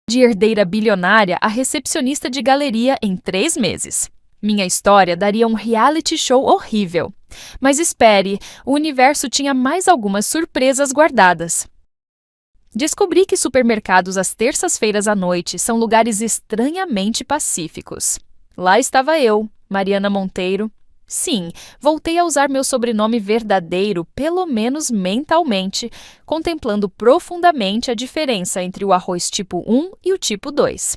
De herdeira bilionária a recepcionista de galeria em 3 meses. Minha história daria um reality show horrível. Mas espere, o universo tinha mais algumas surpresas guardadas. Descobri que supermercados às terças-feiras à noite são lugares estranhamente pacíficos. Lá estava eu, Mariana Monteiro. Sim, voltei a usar meu sobrenome verdadeiro, pelo menos mentalmente, contemplando profundamente a diferença entre o arroz tipo 1 e o tipo 2.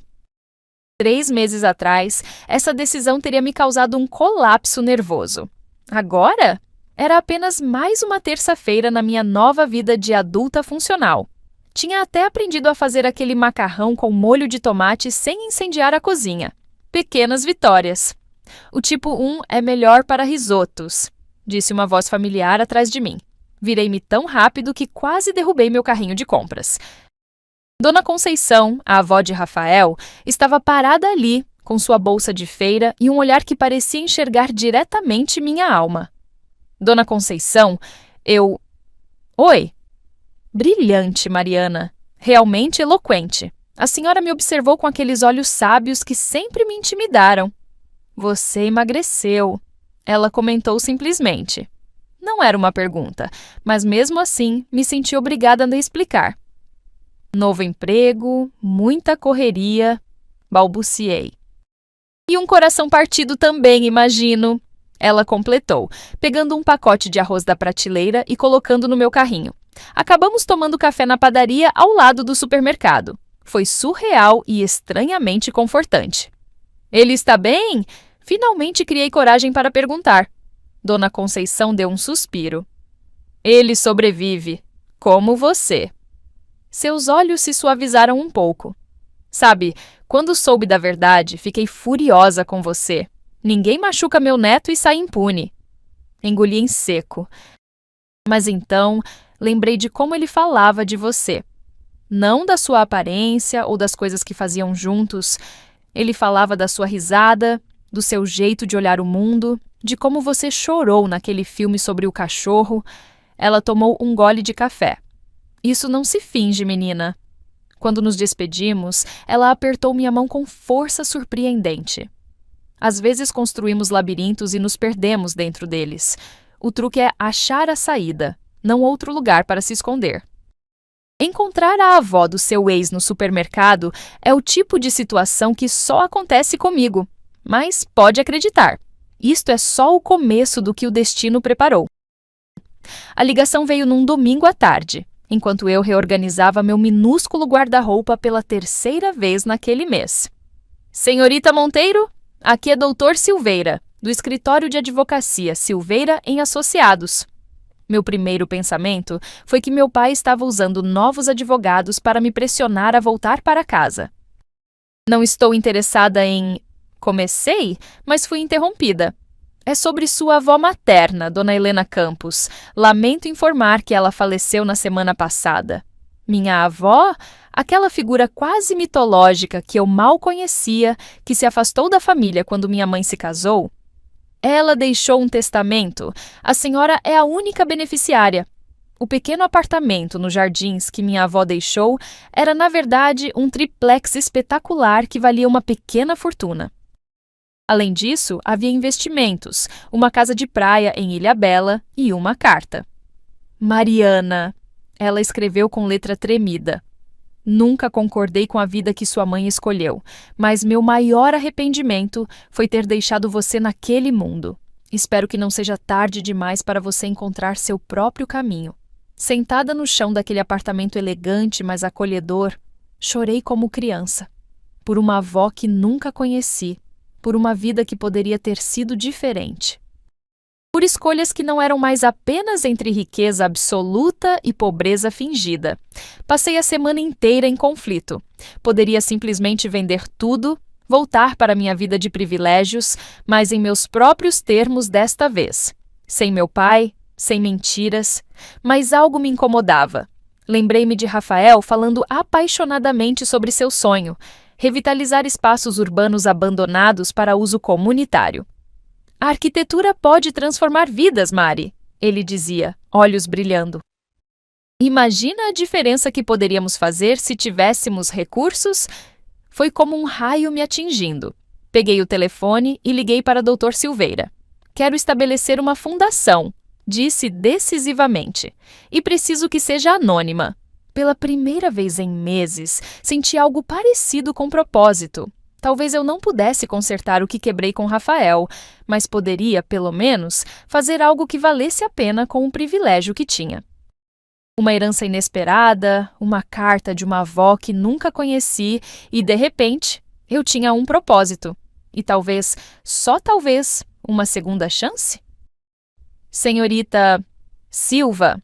3 meses atrás, essa decisão teria me causado um colapso nervoso. Agora, era apenas mais uma terça-feira na minha nova vida de adulta funcional. Tinha até aprendido a fazer aquele macarrão com molho de tomate sem incendiar a cozinha. Pequenas vitórias. O tipo 1 é melhor para risotos, disse uma voz familiar atrás de mim. Virei-me tão rápido que quase derrubei meu carrinho de compras. Dona Conceição, a avó de Rafael, estava parada ali, com sua bolsa de feira e um olhar que parecia enxergar diretamente minha alma. Dona Conceição, Oi! Brilhante, Mariana. Realmente eloquente. A senhora me observou com aqueles olhos sábios que sempre me intimidaram. Você emagreceu. Ela comentou simplesmente. Não era uma pergunta, mas mesmo assim me senti obrigada a explicar. Novo emprego, muita correria, balbuciei. E um coração partido também, imagino. Ela completou, pegando um pacote de arroz da prateleira e colocando no meu carrinho. Acabamos tomando café na padaria ao lado do supermercado. Foi surreal e estranhamente confortante. Ele está bem? Finalmente criei coragem para perguntar. Dona Conceição deu um suspiro. Ele sobrevive, como você. Seus olhos se suavizaram um pouco. Sabe, quando soube da verdade, fiquei furiosa com você. Ninguém machuca meu neto e sai impune. Engoli em seco. Mas então, lembrei de como ele falava de você. Não da sua aparência ou das coisas que faziam juntos. Ele falava da sua risada, do seu jeito de olhar o mundo, de como você chorou naquele filme sobre o cachorro. Ela tomou um gole de café. Isso não se finge, menina. Quando nos despedimos, ela apertou minha mão com força surpreendente. Às vezes construímos labirintos e nos perdemos dentro deles. O truque é achar a saída, não outro lugar para se esconder. Encontrar a avó do seu ex no supermercado é o tipo de situação que só acontece comigo. Mas pode acreditar, isto é só o começo do que o destino preparou. A ligação veio num domingo à tarde, enquanto eu reorganizava meu minúsculo guarda-roupa pela terceira vez naquele mês. Senhorita Monteiro, aqui é Dr. Silveira, do escritório de advocacia Silveira em Associados. Meu primeiro pensamento foi que meu pai estava usando novos advogados para me pressionar a voltar para casa. Não estou interessada em... Comecei, mas fui interrompida. É sobre sua avó materna, Dona Helena Campos. Lamento informar que ela faleceu na semana passada. Minha avó, aquela figura quase mitológica que eu mal conhecia, que se afastou da família quando minha mãe se casou, ela deixou um testamento. A senhora é a única beneficiária. O pequeno apartamento nos jardins que minha avó deixou era, na verdade, um triplex espetacular que valia uma pequena fortuna. Além disso, havia investimentos, uma casa de praia em Ilhabela e uma carta. Mariana, ela escreveu com letra tremida. Nunca concordei com a vida que sua mãe escolheu, mas meu maior arrependimento foi ter deixado você naquele mundo. Espero que não seja tarde demais para você encontrar seu próprio caminho. Sentada no chão daquele apartamento elegante, mas acolhedor, chorei como criança. Por uma avó que nunca conheci, por uma vida que poderia ter sido diferente. Por escolhas que não eram mais apenas entre riqueza absoluta e pobreza fingida. Passei a semana inteira em conflito. Poderia simplesmente vender tudo, voltar para minha vida de privilégios, mas em meus próprios termos desta vez. Sem meu pai, sem mentiras, mas algo me incomodava. Lembrei-me de Rafael falando apaixonadamente sobre seu sonho, revitalizar espaços urbanos abandonados para uso comunitário. A arquitetura pode transformar vidas, Mari, ele dizia, olhos brilhando. Imagina a diferença que poderíamos fazer se tivéssemos recursos? Foi como um raio me atingindo. Peguei o telefone e liguei para Dr. Silveira. Quero estabelecer uma fundação, disse decisivamente. E preciso que seja anônima. Pela primeira vez em meses, senti algo parecido com propósito. Talvez eu não pudesse consertar o que quebrei com Rafael, mas poderia, pelo menos, fazer algo que valesse a pena com o privilégio que tinha. Uma herança inesperada, uma carta de uma avó que nunca conheci e, de repente, eu tinha um propósito. E talvez, só talvez, uma segunda chance? Senhorita Silva.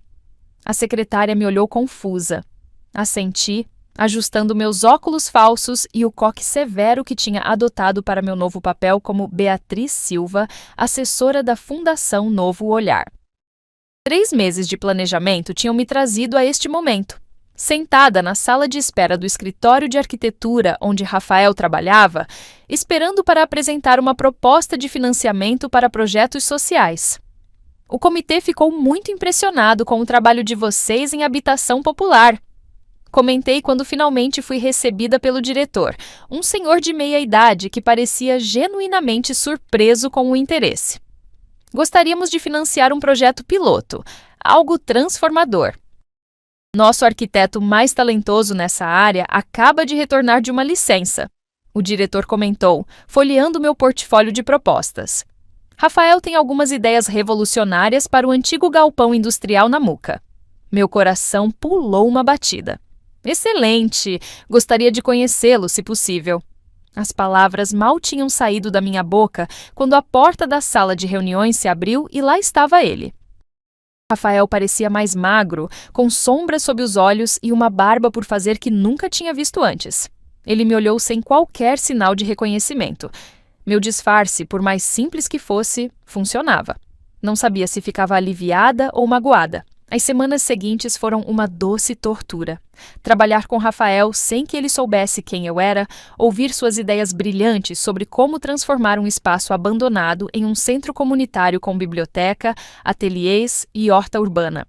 A secretária me olhou confusa. Assenti, ajustando meus óculos falsos e o coque severo que tinha adotado para meu novo papel como Beatriz Silva, assessora da Fundação Novo Olhar. 3 meses de planejamento tinham me trazido a este momento. Sentada na sala de espera do escritório de arquitetura onde Rafael trabalhava, esperando para apresentar uma proposta de financiamento para projetos sociais. O comitê ficou muito impressionado com o trabalho de vocês em habitação popular. Comentei quando finalmente fui recebida pelo diretor, um senhor de meia-idade que parecia genuinamente surpreso com o interesse. Gostaríamos de financiar um projeto piloto, algo transformador. Nosso arquiteto mais talentoso nessa área acaba de retornar de uma licença. O diretor comentou, folheando meu portfólio de propostas. Rafael tem algumas ideias revolucionárias para o antigo galpão industrial na Muca. Meu coração pulou uma batida. Excelente! Gostaria de conhecê-lo, se possível. As palavras mal tinham saído da minha boca quando a porta da sala de reuniões se abriu e lá estava ele. Rafael parecia mais magro, com sombras sob os olhos e uma barba por fazer que nunca tinha visto antes. Ele me olhou sem qualquer sinal de reconhecimento. Meu disfarce, por mais simples que fosse, funcionava. Não sabia se ficava aliviada ou magoada. As semanas seguintes foram uma doce tortura. Trabalhar com Rafael sem que ele soubesse quem eu era, ouvir suas ideias brilhantes sobre como transformar um espaço abandonado em um centro comunitário com biblioteca, ateliês e horta urbana.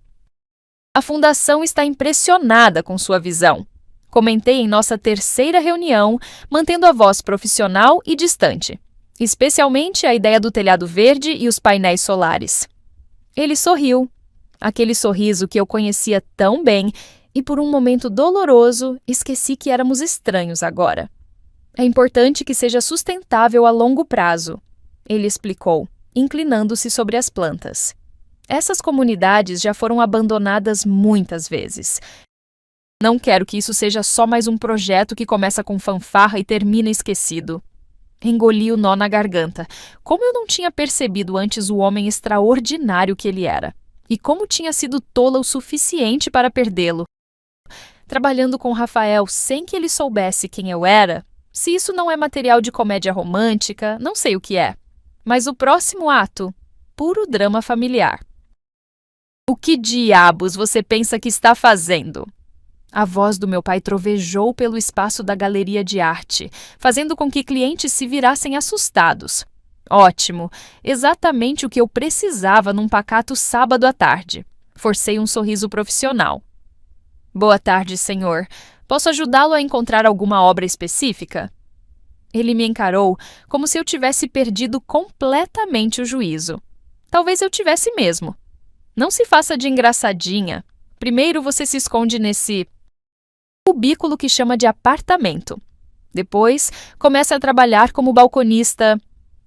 A Fundação está impressionada com sua visão. Comentei em nossa terceira reunião, mantendo a voz profissional e distante. Especialmente a ideia do telhado verde e os painéis solares. Ele sorriu. Aquele sorriso que eu conhecia tão bem, e por um momento doloroso, esqueci que éramos estranhos agora. É importante que seja sustentável a longo prazo, ele explicou, inclinando-se sobre as plantas. Essas comunidades já foram abandonadas muitas vezes. Não quero que isso seja só mais um projeto que começa com fanfarra e termina esquecido. Engoli o nó na garganta. Como eu não tinha percebido antes o homem extraordinário que ele era. E como tinha sido tola o suficiente para perdê-lo. Trabalhando com Rafael sem que ele soubesse quem eu era, se isso não é material de comédia romântica, não sei o que é. Mas o próximo ato, puro drama familiar. O que diabos você pensa que está fazendo? A voz do meu pai trovejou pelo espaço da galeria de arte, fazendo com que clientes se virassem assustados. Ótimo! Exatamente o que eu precisava num pacato sábado à tarde. Forcei um sorriso profissional. Boa tarde, senhor. Posso ajudá-lo a encontrar alguma obra específica? Ele me encarou como se eu tivesse perdido completamente o juízo. Talvez eu tivesse mesmo. Não se faça de engraçadinha. Primeiro você se esconde nesse cubículo que chama de apartamento. Depois, começa a trabalhar como balconista,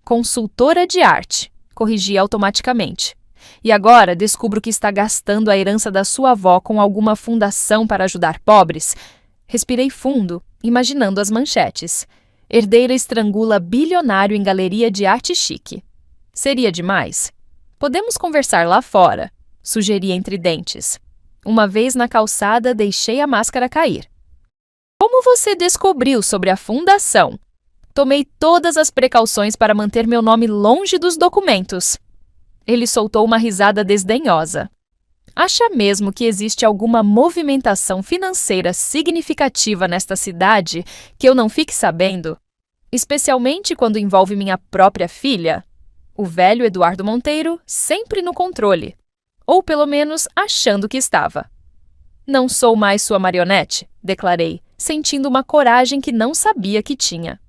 consultora de arte. Corrigi automaticamente. E agora descubro que está gastando a herança da sua avó com alguma fundação para ajudar pobres. Respirei fundo, imaginando as manchetes. Herdeira estrangula bilionário em galeria de arte chique. Seria demais? Podemos conversar lá fora, sugeri entre dentes. Uma vez na calçada, deixei a máscara cair. Como você descobriu sobre a fundação? Tomei todas as precauções para manter meu nome longe dos documentos. Ele soltou uma risada desdenhosa. Acha mesmo que existe alguma movimentação financeira significativa nesta cidade que eu não fique sabendo? Especialmente quando envolve minha própria filha? O velho Eduardo Monteiro sempre no controle. Ou pelo menos achando que estava. Não sou mais sua marionete, declarei, sentindo uma coragem que não sabia que tinha.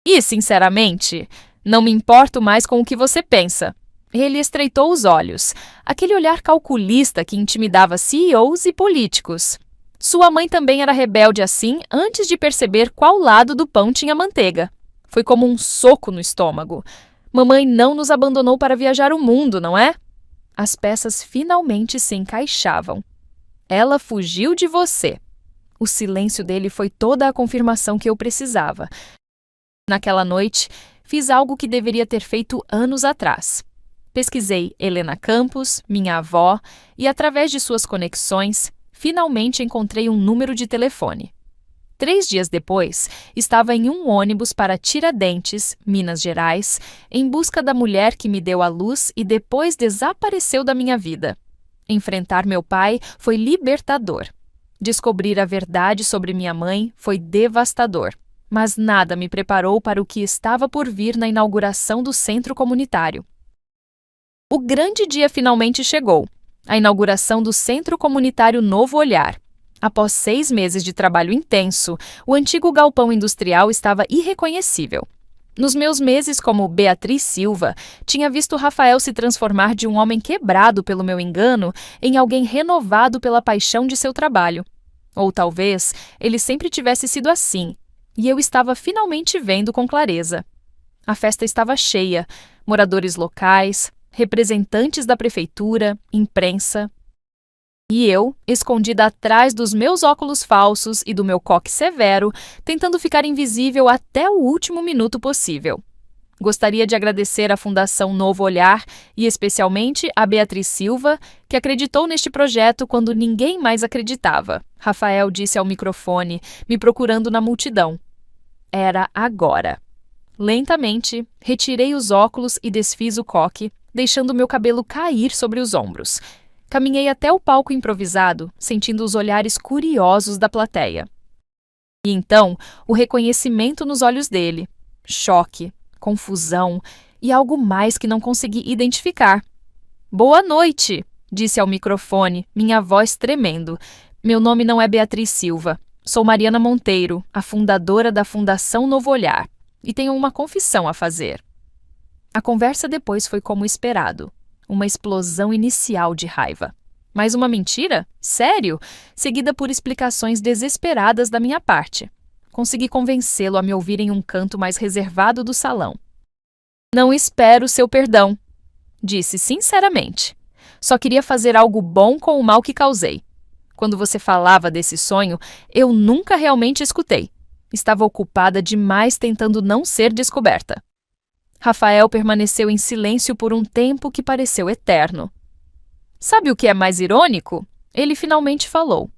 E, sinceramente, não me importo mais com o que você pensa. Ele estreitou os olhos, aquele olhar calculista que intimidava CEOs e políticos. Sua mãe também era rebelde assim antes de perceber qual lado do pão tinha manteiga. Foi como um soco no estômago. Mamãe não nos abandonou para viajar o mundo, não é? As peças finalmente se encaixavam. Ela fugiu de você. O silêncio dele foi toda a confirmação que eu precisava. Naquela noite, fiz algo que deveria ter feito anos atrás. Pesquisei Helena Campos, minha avó, e através de suas conexões, finalmente encontrei um número de telefone. 3 dias depois, estava em um ônibus para Tiradentes, Minas Gerais, em busca da mulher que me deu à luz e depois desapareceu da minha vida. Enfrentar meu pai foi libertador. Descobrir a verdade sobre minha mãe foi devastador, mas nada me preparou para o que estava por vir na inauguração do centro comunitário. O grande dia finalmente chegou, a inauguração do Centro Comunitário Novo Olhar. Após 6 meses de trabalho intenso, o antigo galpão industrial estava irreconhecível. Nos meus meses como Beatriz Silva, tinha visto Rafael se transformar de um homem quebrado pelo meu engano em alguém renovado pela paixão de seu trabalho. Ou talvez ele sempre tivesse sido assim, e eu estava finalmente vendo com clareza. A festa estava cheia, moradores locais, representantes da prefeitura, imprensa. E eu, escondida atrás dos meus óculos falsos e do meu coque severo, tentando ficar invisível até o último minuto possível. Gostaria de agradecer à Fundação Novo Olhar e especialmente a Beatriz Silva, que acreditou neste projeto quando ninguém mais acreditava. Rafael disse ao microfone, me procurando na multidão. Era agora. Lentamente, retirei os óculos e desfiz o coque, deixando meu cabelo cair sobre os ombros. Caminhei até o palco improvisado, sentindo os olhares curiosos da plateia. E então, o reconhecimento nos olhos dele. Choque, confusão e algo mais que não consegui identificar. Boa noite, disse ao microfone, minha voz tremendo. Meu nome não é Beatriz Silva. Sou Mariana Monteiro, a fundadora da Fundação Novo Olhar, e tenho uma confissão a fazer. A conversa depois foi como esperado. Uma explosão inicial de raiva. Mas uma mentira? Sério? Seguida por explicações desesperadas da minha parte. Consegui convencê-lo a me ouvir em um canto mais reservado do salão. Não espero seu perdão, disse sinceramente. Só queria fazer algo bom com o mal que causei. Quando você falava desse sonho, eu nunca realmente escutei. Estava ocupada demais tentando não ser descoberta. Rafael permaneceu em silêncio por um tempo que pareceu eterno. Sabe o que é mais irônico? Ele finalmente falou.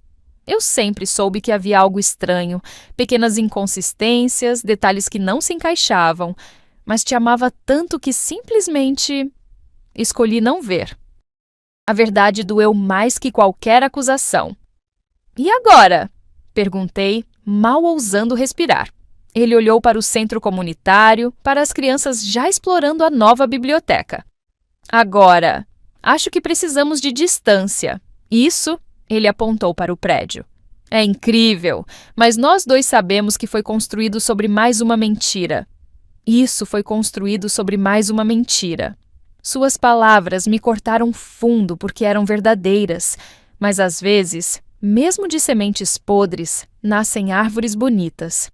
Eu sempre soube que havia algo estranho, pequenas inconsistências, detalhes que não se encaixavam, mas te amava tanto que simplesmente escolhi não ver. A verdade doeu mais que qualquer acusação. E agora? Perguntei, mal ousando respirar. Ele olhou para o centro comunitário, para as crianças já explorando a nova biblioteca. Agora, acho que precisamos de distância. Isso, ele apontou para o prédio. É incrível, mas nós dois sabemos que foi construído sobre mais uma mentira. Isso foi construído sobre mais uma mentira. Suas palavras me cortaram fundo porque eram verdadeiras, mas às vezes, mesmo de sementes podres, nascem árvores bonitas.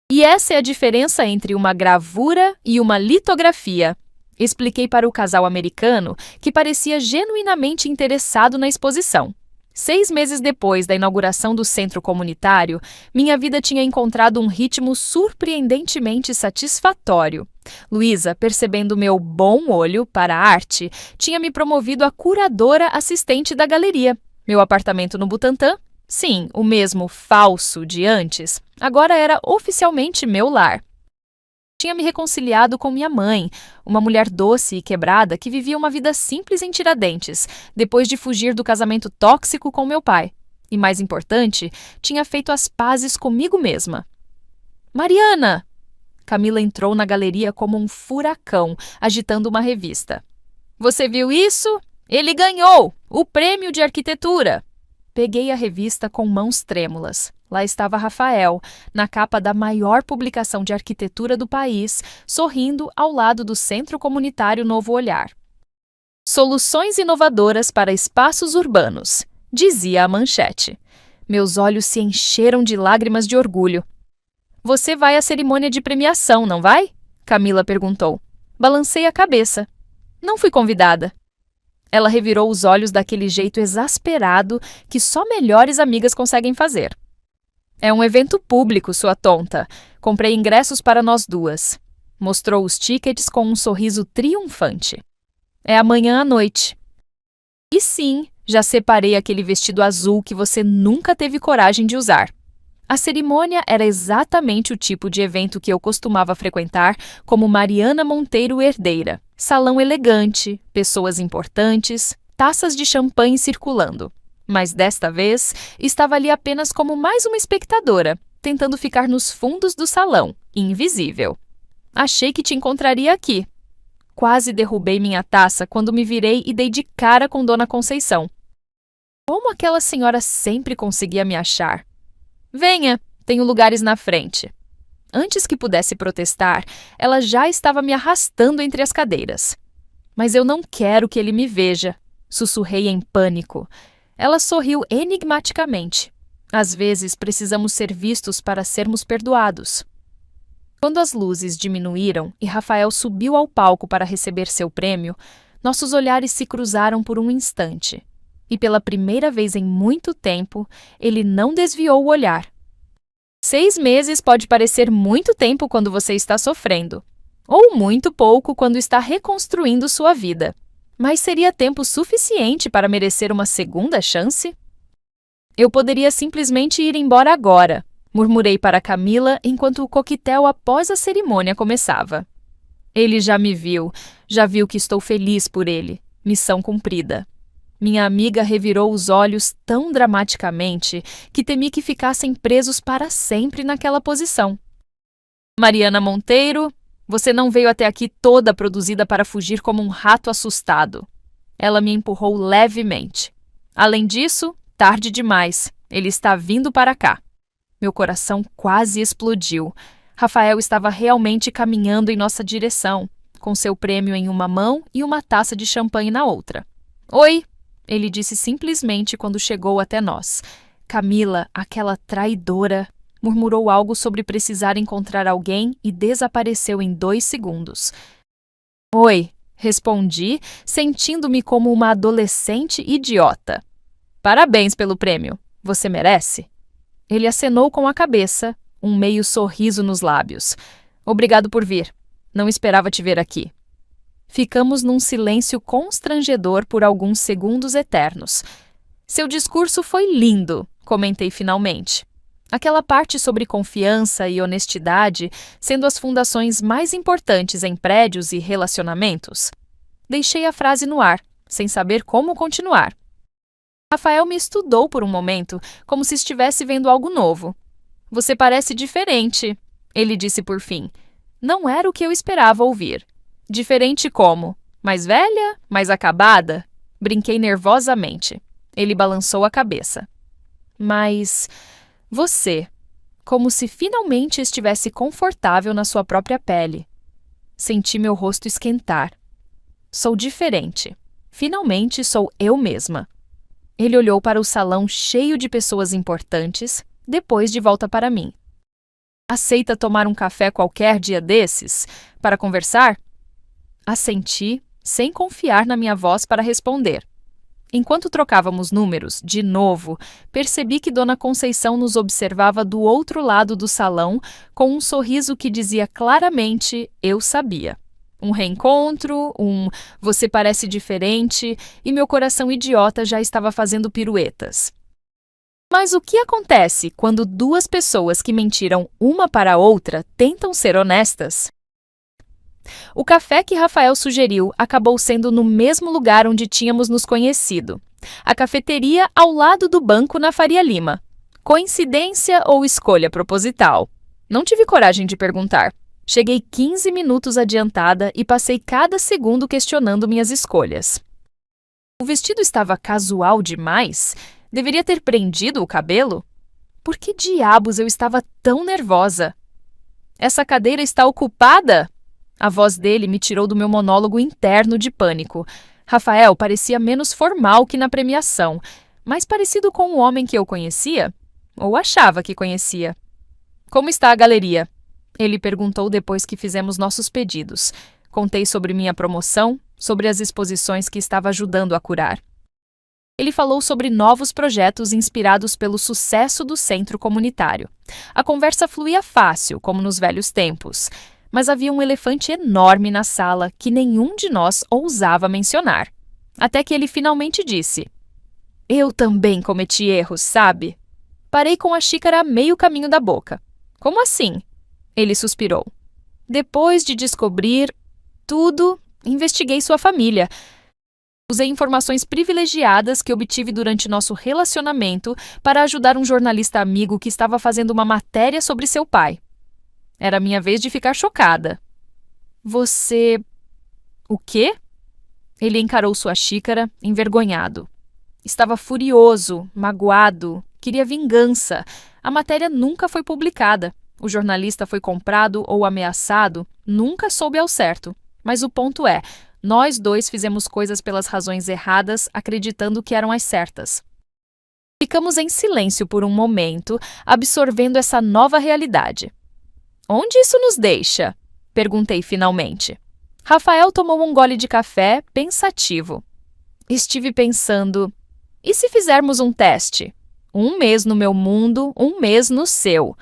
E essa é a diferença entre uma gravura e uma litografia. Expliquei para o casal americano, que parecia genuinamente interessado na exposição. 6 meses depois da inauguração do centro comunitário, minha vida tinha encontrado um ritmo surpreendentemente satisfatório. Luísa, percebendo meu bom olho para a arte, tinha me promovido a curadora assistente da galeria. Meu apartamento no Butantã, sim, o mesmo falso de antes, agora era oficialmente meu lar. Tinha me reconciliado com minha mãe, uma mulher doce e quebrada que vivia uma vida simples em Tiradentes, depois de fugir do casamento tóxico com meu pai. E mais importante, tinha feito as pazes comigo mesma. Mariana! Camila entrou na galeria como um furacão, agitando uma revista. Você viu isso? Ele ganhou! O prêmio de arquitetura! Peguei a revista com mãos trêmulas. Lá estava Rafael, na capa da maior publicação de arquitetura do país, sorrindo ao lado do Centro Comunitário Novo Olhar. Soluções inovadoras para espaços urbanos, dizia a manchete. Meus olhos se encheram de lágrimas de orgulho. Você vai à cerimônia de premiação, não vai? Camila perguntou. Balancei a cabeça. Não fui convidada. Ela revirou os olhos daquele jeito exasperado que só melhores amigas conseguem fazer. É um evento público, sua tonta. Comprei ingressos para nós duas. Mostrou os tickets com um sorriso triunfante. É amanhã à noite. E sim, já separei aquele vestido azul que você nunca teve coragem de usar. A cerimônia era exatamente o tipo de evento que eu costumava frequentar como Mariana Monteiro herdeira. Salão elegante, pessoas importantes, taças de champanhe circulando. Mas desta vez, estava ali apenas como mais uma espectadora, tentando ficar nos fundos do salão, invisível. Achei que te encontraria aqui. Quase derrubei minha taça quando me virei e dei de cara com Dona Conceição. Como aquela senhora sempre conseguia me achar? Venha, tenho lugares na frente. Antes que pudesse protestar, ela já estava me arrastando entre as cadeiras. Mas eu não quero que ele me veja, sussurrei em pânico. Ela sorriu enigmaticamente. Às vezes precisamos ser vistos para sermos perdoados. Quando as luzes diminuíram e Rafael subiu ao palco para receber seu prêmio, nossos olhares se cruzaram por um instante. E pela primeira vez em muito tempo, ele não desviou o olhar. 6 meses pode parecer muito tempo quando você está sofrendo, ou muito pouco quando está reconstruindo sua vida. Mas seria tempo suficiente para merecer uma segunda chance? Eu poderia simplesmente ir embora agora, murmurei para Camila enquanto o coquetel após a cerimônia começava. Ele já me viu, já viu que estou feliz por ele. Missão cumprida. Minha amiga revirou os olhos tão dramaticamente que temi que ficassem presos para sempre naquela posição. Mariana Monteiro, você não veio até aqui toda produzida para fugir como um rato assustado. Ela me empurrou levemente. Além disso, tarde demais. Ele está vindo para cá. Meu coração quase explodiu. Rafael estava realmente caminhando em nossa direção, com seu prêmio em uma mão e uma taça de champanhe na outra. Oi! Ele disse simplesmente quando chegou até nós. Camila, aquela traidora, murmurou algo sobre precisar encontrar alguém e desapareceu em 2 segundos. Oi, respondi, sentindo-me como uma adolescente idiota. Parabéns pelo prêmio. Você merece? Ele acenou com a cabeça, um meio sorriso nos lábios. Obrigado por vir. Não esperava te ver aqui. Ficamos num silêncio constrangedor por alguns segundos eternos. Seu discurso foi lindo, comentei finalmente. Aquela parte sobre confiança e honestidade sendo as fundações mais importantes em prédios e relacionamentos. Deixei a frase no ar, sem saber como continuar. Rafael me estudou por um momento, como se estivesse vendo algo novo. Você parece diferente, ele disse por fim. Não era o que eu esperava ouvir. Diferente como? Mais velha? Mais acabada? Brinquei nervosamente. Ele balançou a cabeça. Mas você, como se finalmente estivesse confortável na sua própria pele. Senti meu rosto esquentar. Sou diferente. Finalmente sou eu mesma. Ele olhou para o salão cheio de pessoas importantes, depois de volta para mim. Aceita tomar um café qualquer dia desses, para conversar? Assenti, sem confiar na minha voz para responder. Enquanto trocávamos números, de novo, percebi que Dona Conceição nos observava do outro lado do salão com um sorriso que dizia claramente eu sabia. Um reencontro, você parece diferente, e meu coração idiota já estava fazendo piruetas. Mas o que acontece quando 2 pessoas que mentiram uma para a outra tentam ser honestas? O café que Rafael sugeriu acabou sendo no mesmo lugar onde tínhamos nos conhecido. A cafeteria ao lado do banco na Faria Lima. Coincidência ou escolha proposital? Não tive coragem de perguntar. Cheguei 15 minutos adiantada e passei cada segundo questionando minhas escolhas. O vestido estava casual demais? Deveria ter prendido o cabelo? Por que diabos eu estava tão nervosa? Essa cadeira está ocupada? A voz dele me tirou do meu monólogo interno de pânico. Rafael parecia menos formal que na premiação, mais parecido com o homem que eu conhecia, ou achava que conhecia. Como está a galeria? Ele perguntou depois que fizemos nossos pedidos. Contei sobre minha promoção, sobre as exposições que estava ajudando a curar. Ele falou sobre novos projetos inspirados pelo sucesso do centro comunitário. A conversa fluía fácil, como nos velhos tempos, mas havia um elefante enorme na sala que nenhum de nós ousava mencionar. Até que ele finalmente disse: "Eu também cometi erros, sabe?" Parei com a xícara a meio caminho da boca. "Como assim?" Ele suspirou. "Depois de descobrir tudo, investiguei sua família. Usei informações privilegiadas que obtive durante nosso relacionamento para ajudar um jornalista amigo que estava fazendo uma matéria sobre seu pai. Era minha vez de ficar chocada. Você... O quê?" Ele encarou sua xícara, envergonhado. Estava furioso, magoado, queria vingança. A matéria nunca foi publicada. O jornalista foi comprado ou ameaçado, nunca soube ao certo. Mas o ponto é, nós dois fizemos coisas pelas razões erradas, acreditando que eram as certas. Ficamos em silêncio por um momento, absorvendo essa nova realidade. "Onde isso nos deixa?" perguntei finalmente. Rafael tomou um gole de café, pensativo. "Estive pensando, e se fizermos um teste? 1 mês no meu mundo, 1 mês no seu.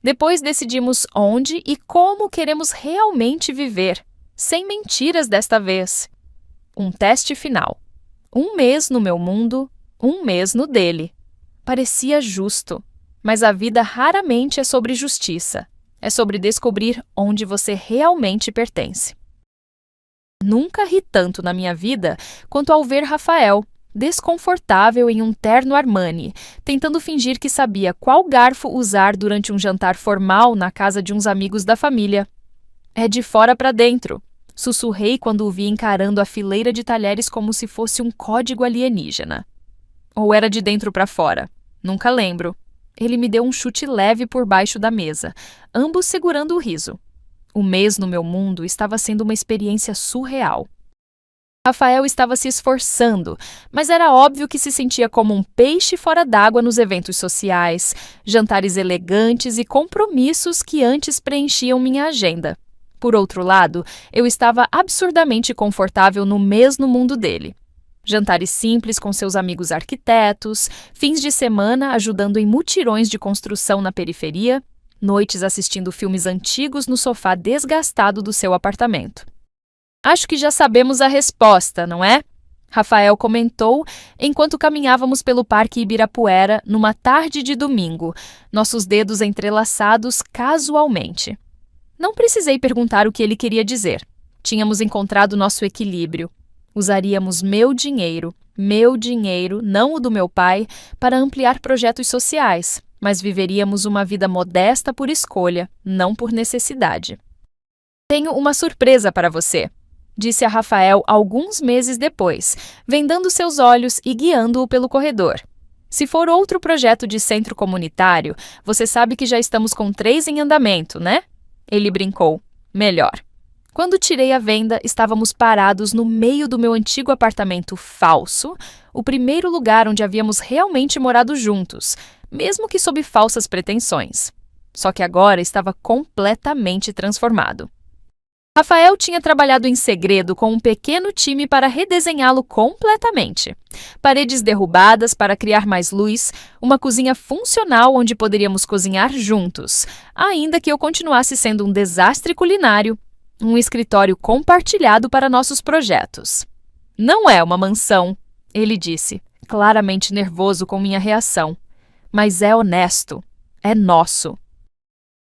Depois decidimos onde e como queremos realmente viver, sem mentiras desta vez. Um teste final. 1 mês no meu mundo, 1 mês no dele." Parecia justo, mas a vida raramente é sobre justiça. É sobre descobrir onde você realmente pertence. Nunca ri tanto na minha vida quanto ao ver Rafael, desconfortável em um terno Armani, tentando fingir que sabia qual garfo usar durante um jantar formal na casa de uns amigos da família. "É de fora para dentro", sussurrei quando o vi encarando a fileira de talheres como se fosse um código alienígena. Ou era de dentro para fora? Nunca lembro. Ele me deu um chute leve por baixo da mesa, ambos segurando o riso. O mês no meu mundo estava sendo uma experiência surreal. Rafael estava se esforçando, mas era óbvio que se sentia como um peixe fora d'água nos eventos sociais, jantares elegantes e compromissos que antes preenchiam minha agenda. Por outro lado, eu estava absurdamente confortável no mesmo mundo dele. Jantares simples com seus amigos arquitetos, fins de semana ajudando em mutirões de construção na periferia, noites assistindo filmes antigos no sofá desgastado do seu apartamento. "Acho que já sabemos a resposta, não é?" Rafael comentou enquanto caminhávamos pelo Parque Ibirapuera numa tarde de domingo, nossos dedos entrelaçados casualmente. Não precisei perguntar o que ele queria dizer. Tínhamos encontrado nosso equilíbrio. Usaríamos meu dinheiro, não o do meu pai, para ampliar projetos sociais, mas viveríamos uma vida modesta por escolha, não por necessidade. "Tenho uma surpresa para você", disse a Rafael alguns meses depois, vendando seus olhos e guiando-o pelo corredor. "Se for outro projeto de centro comunitário, você sabe que já estamos com 3 em andamento, né?" Ele brincou. "Melhor." Quando tirei a venda, estávamos parados no meio do meu antigo apartamento falso, o primeiro lugar onde havíamos realmente morado juntos, mesmo que sob falsas pretensões. Só que agora estava completamente transformado. Rafael tinha trabalhado em segredo com um pequeno time para redesenhá-lo completamente. Paredes derrubadas para criar mais luz, uma cozinha funcional onde poderíamos cozinhar juntos, ainda que eu continuasse sendo um desastre culinário, um escritório compartilhado para nossos projetos. "Não é uma mansão", ele disse, claramente nervoso com minha reação. "Mas é honesto. É nosso."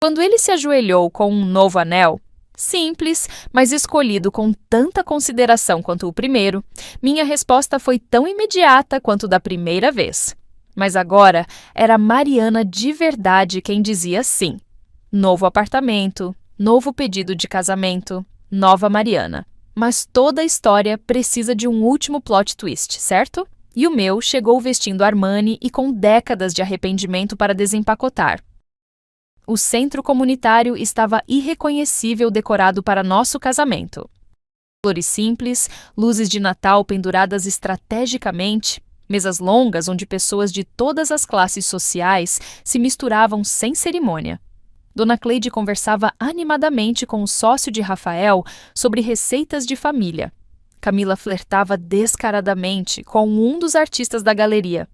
Quando ele se ajoelhou com um novo anel, simples, mas escolhido com tanta consideração quanto o primeiro, minha resposta foi tão imediata quanto da primeira vez. Mas agora era Mariana de verdade quem dizia sim. Novo apartamento, novo pedido de casamento, nova Mariana. Mas toda a história precisa de um último plot twist, certo? E o meu chegou vestindo Armani e com décadas de arrependimento para desempacotar. O centro comunitário estava irreconhecível decorado para nosso casamento. Flores simples, luzes de Natal penduradas estrategicamente, Mesas longas onde pessoas de todas as classes sociais se misturavam sem cerimônia. Dona Cleide conversava animadamente com o sócio de Rafael sobre receitas de família. Camila flertava descaradamente com um dos artistas da galeria.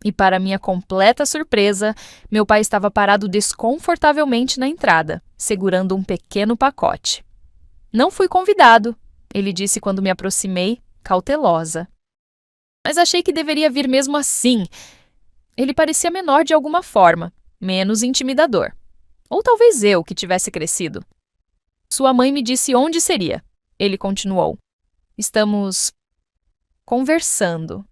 E, para minha completa surpresa, meu pai estava parado desconfortavelmente na entrada, segurando um pequeno pacote. Não fui convidado, ele disse quando me aproximei, cautelosa. Mas achei que deveria vir mesmo assim. Ele parecia menor de alguma forma, menos intimidador. Ou talvez eu, que tivesse crescido. Sua mãe me disse onde seria. Ele continuou. Estamos conversando.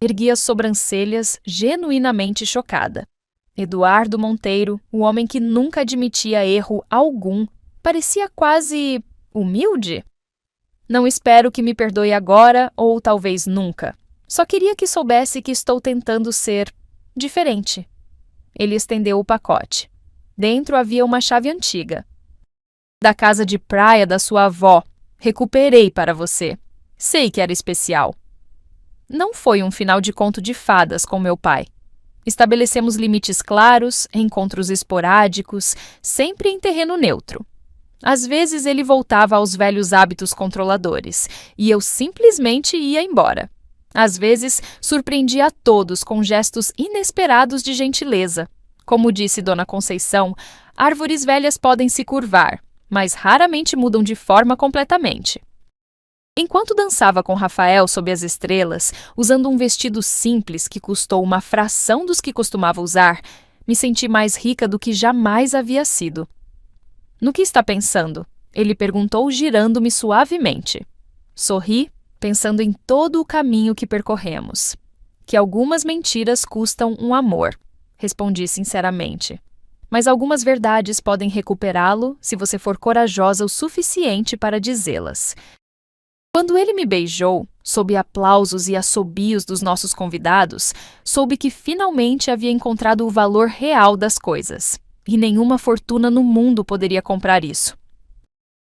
Ergui as sobrancelhas, genuinamente chocada. Eduardo Monteiro, o homem que nunca admitia erro algum, parecia quase humilde. Não espero que me perdoe agora ou talvez nunca. Só queria que soubesse que estou tentando ser diferente. Ele estendeu o pacote. Dentro havia uma chave antiga. Da casa de praia da sua avó. Recuperei para você. Sei que era especial. Não foi um final de conto de fadas com meu pai. Estabelecemos limites claros, encontros esporádicos, sempre em terreno neutro. Às vezes ele voltava aos velhos hábitos controladores, e eu simplesmente ia embora. Às vezes surpreendia a todos com gestos inesperados de gentileza. Como disse Dona Conceição, árvores velhas podem se curvar, mas raramente mudam de forma completamente. Enquanto dançava com Rafael sob as estrelas, usando um vestido simples que custou uma fração dos que costumava usar, me senti mais rica do que jamais havia sido. No que está pensando? Ele perguntou, girando-me suavemente. Sorri, pensando em todo o caminho que percorremos. Que algumas mentiras custam um amor, respondi sinceramente. Mas algumas verdades podem recuperá-lo se você for corajosa o suficiente para dizê-las. Quando ele me beijou, sob aplausos e assobios dos nossos convidados, soube que finalmente havia encontrado o valor real das coisas. E nenhuma fortuna no mundo poderia comprar isso.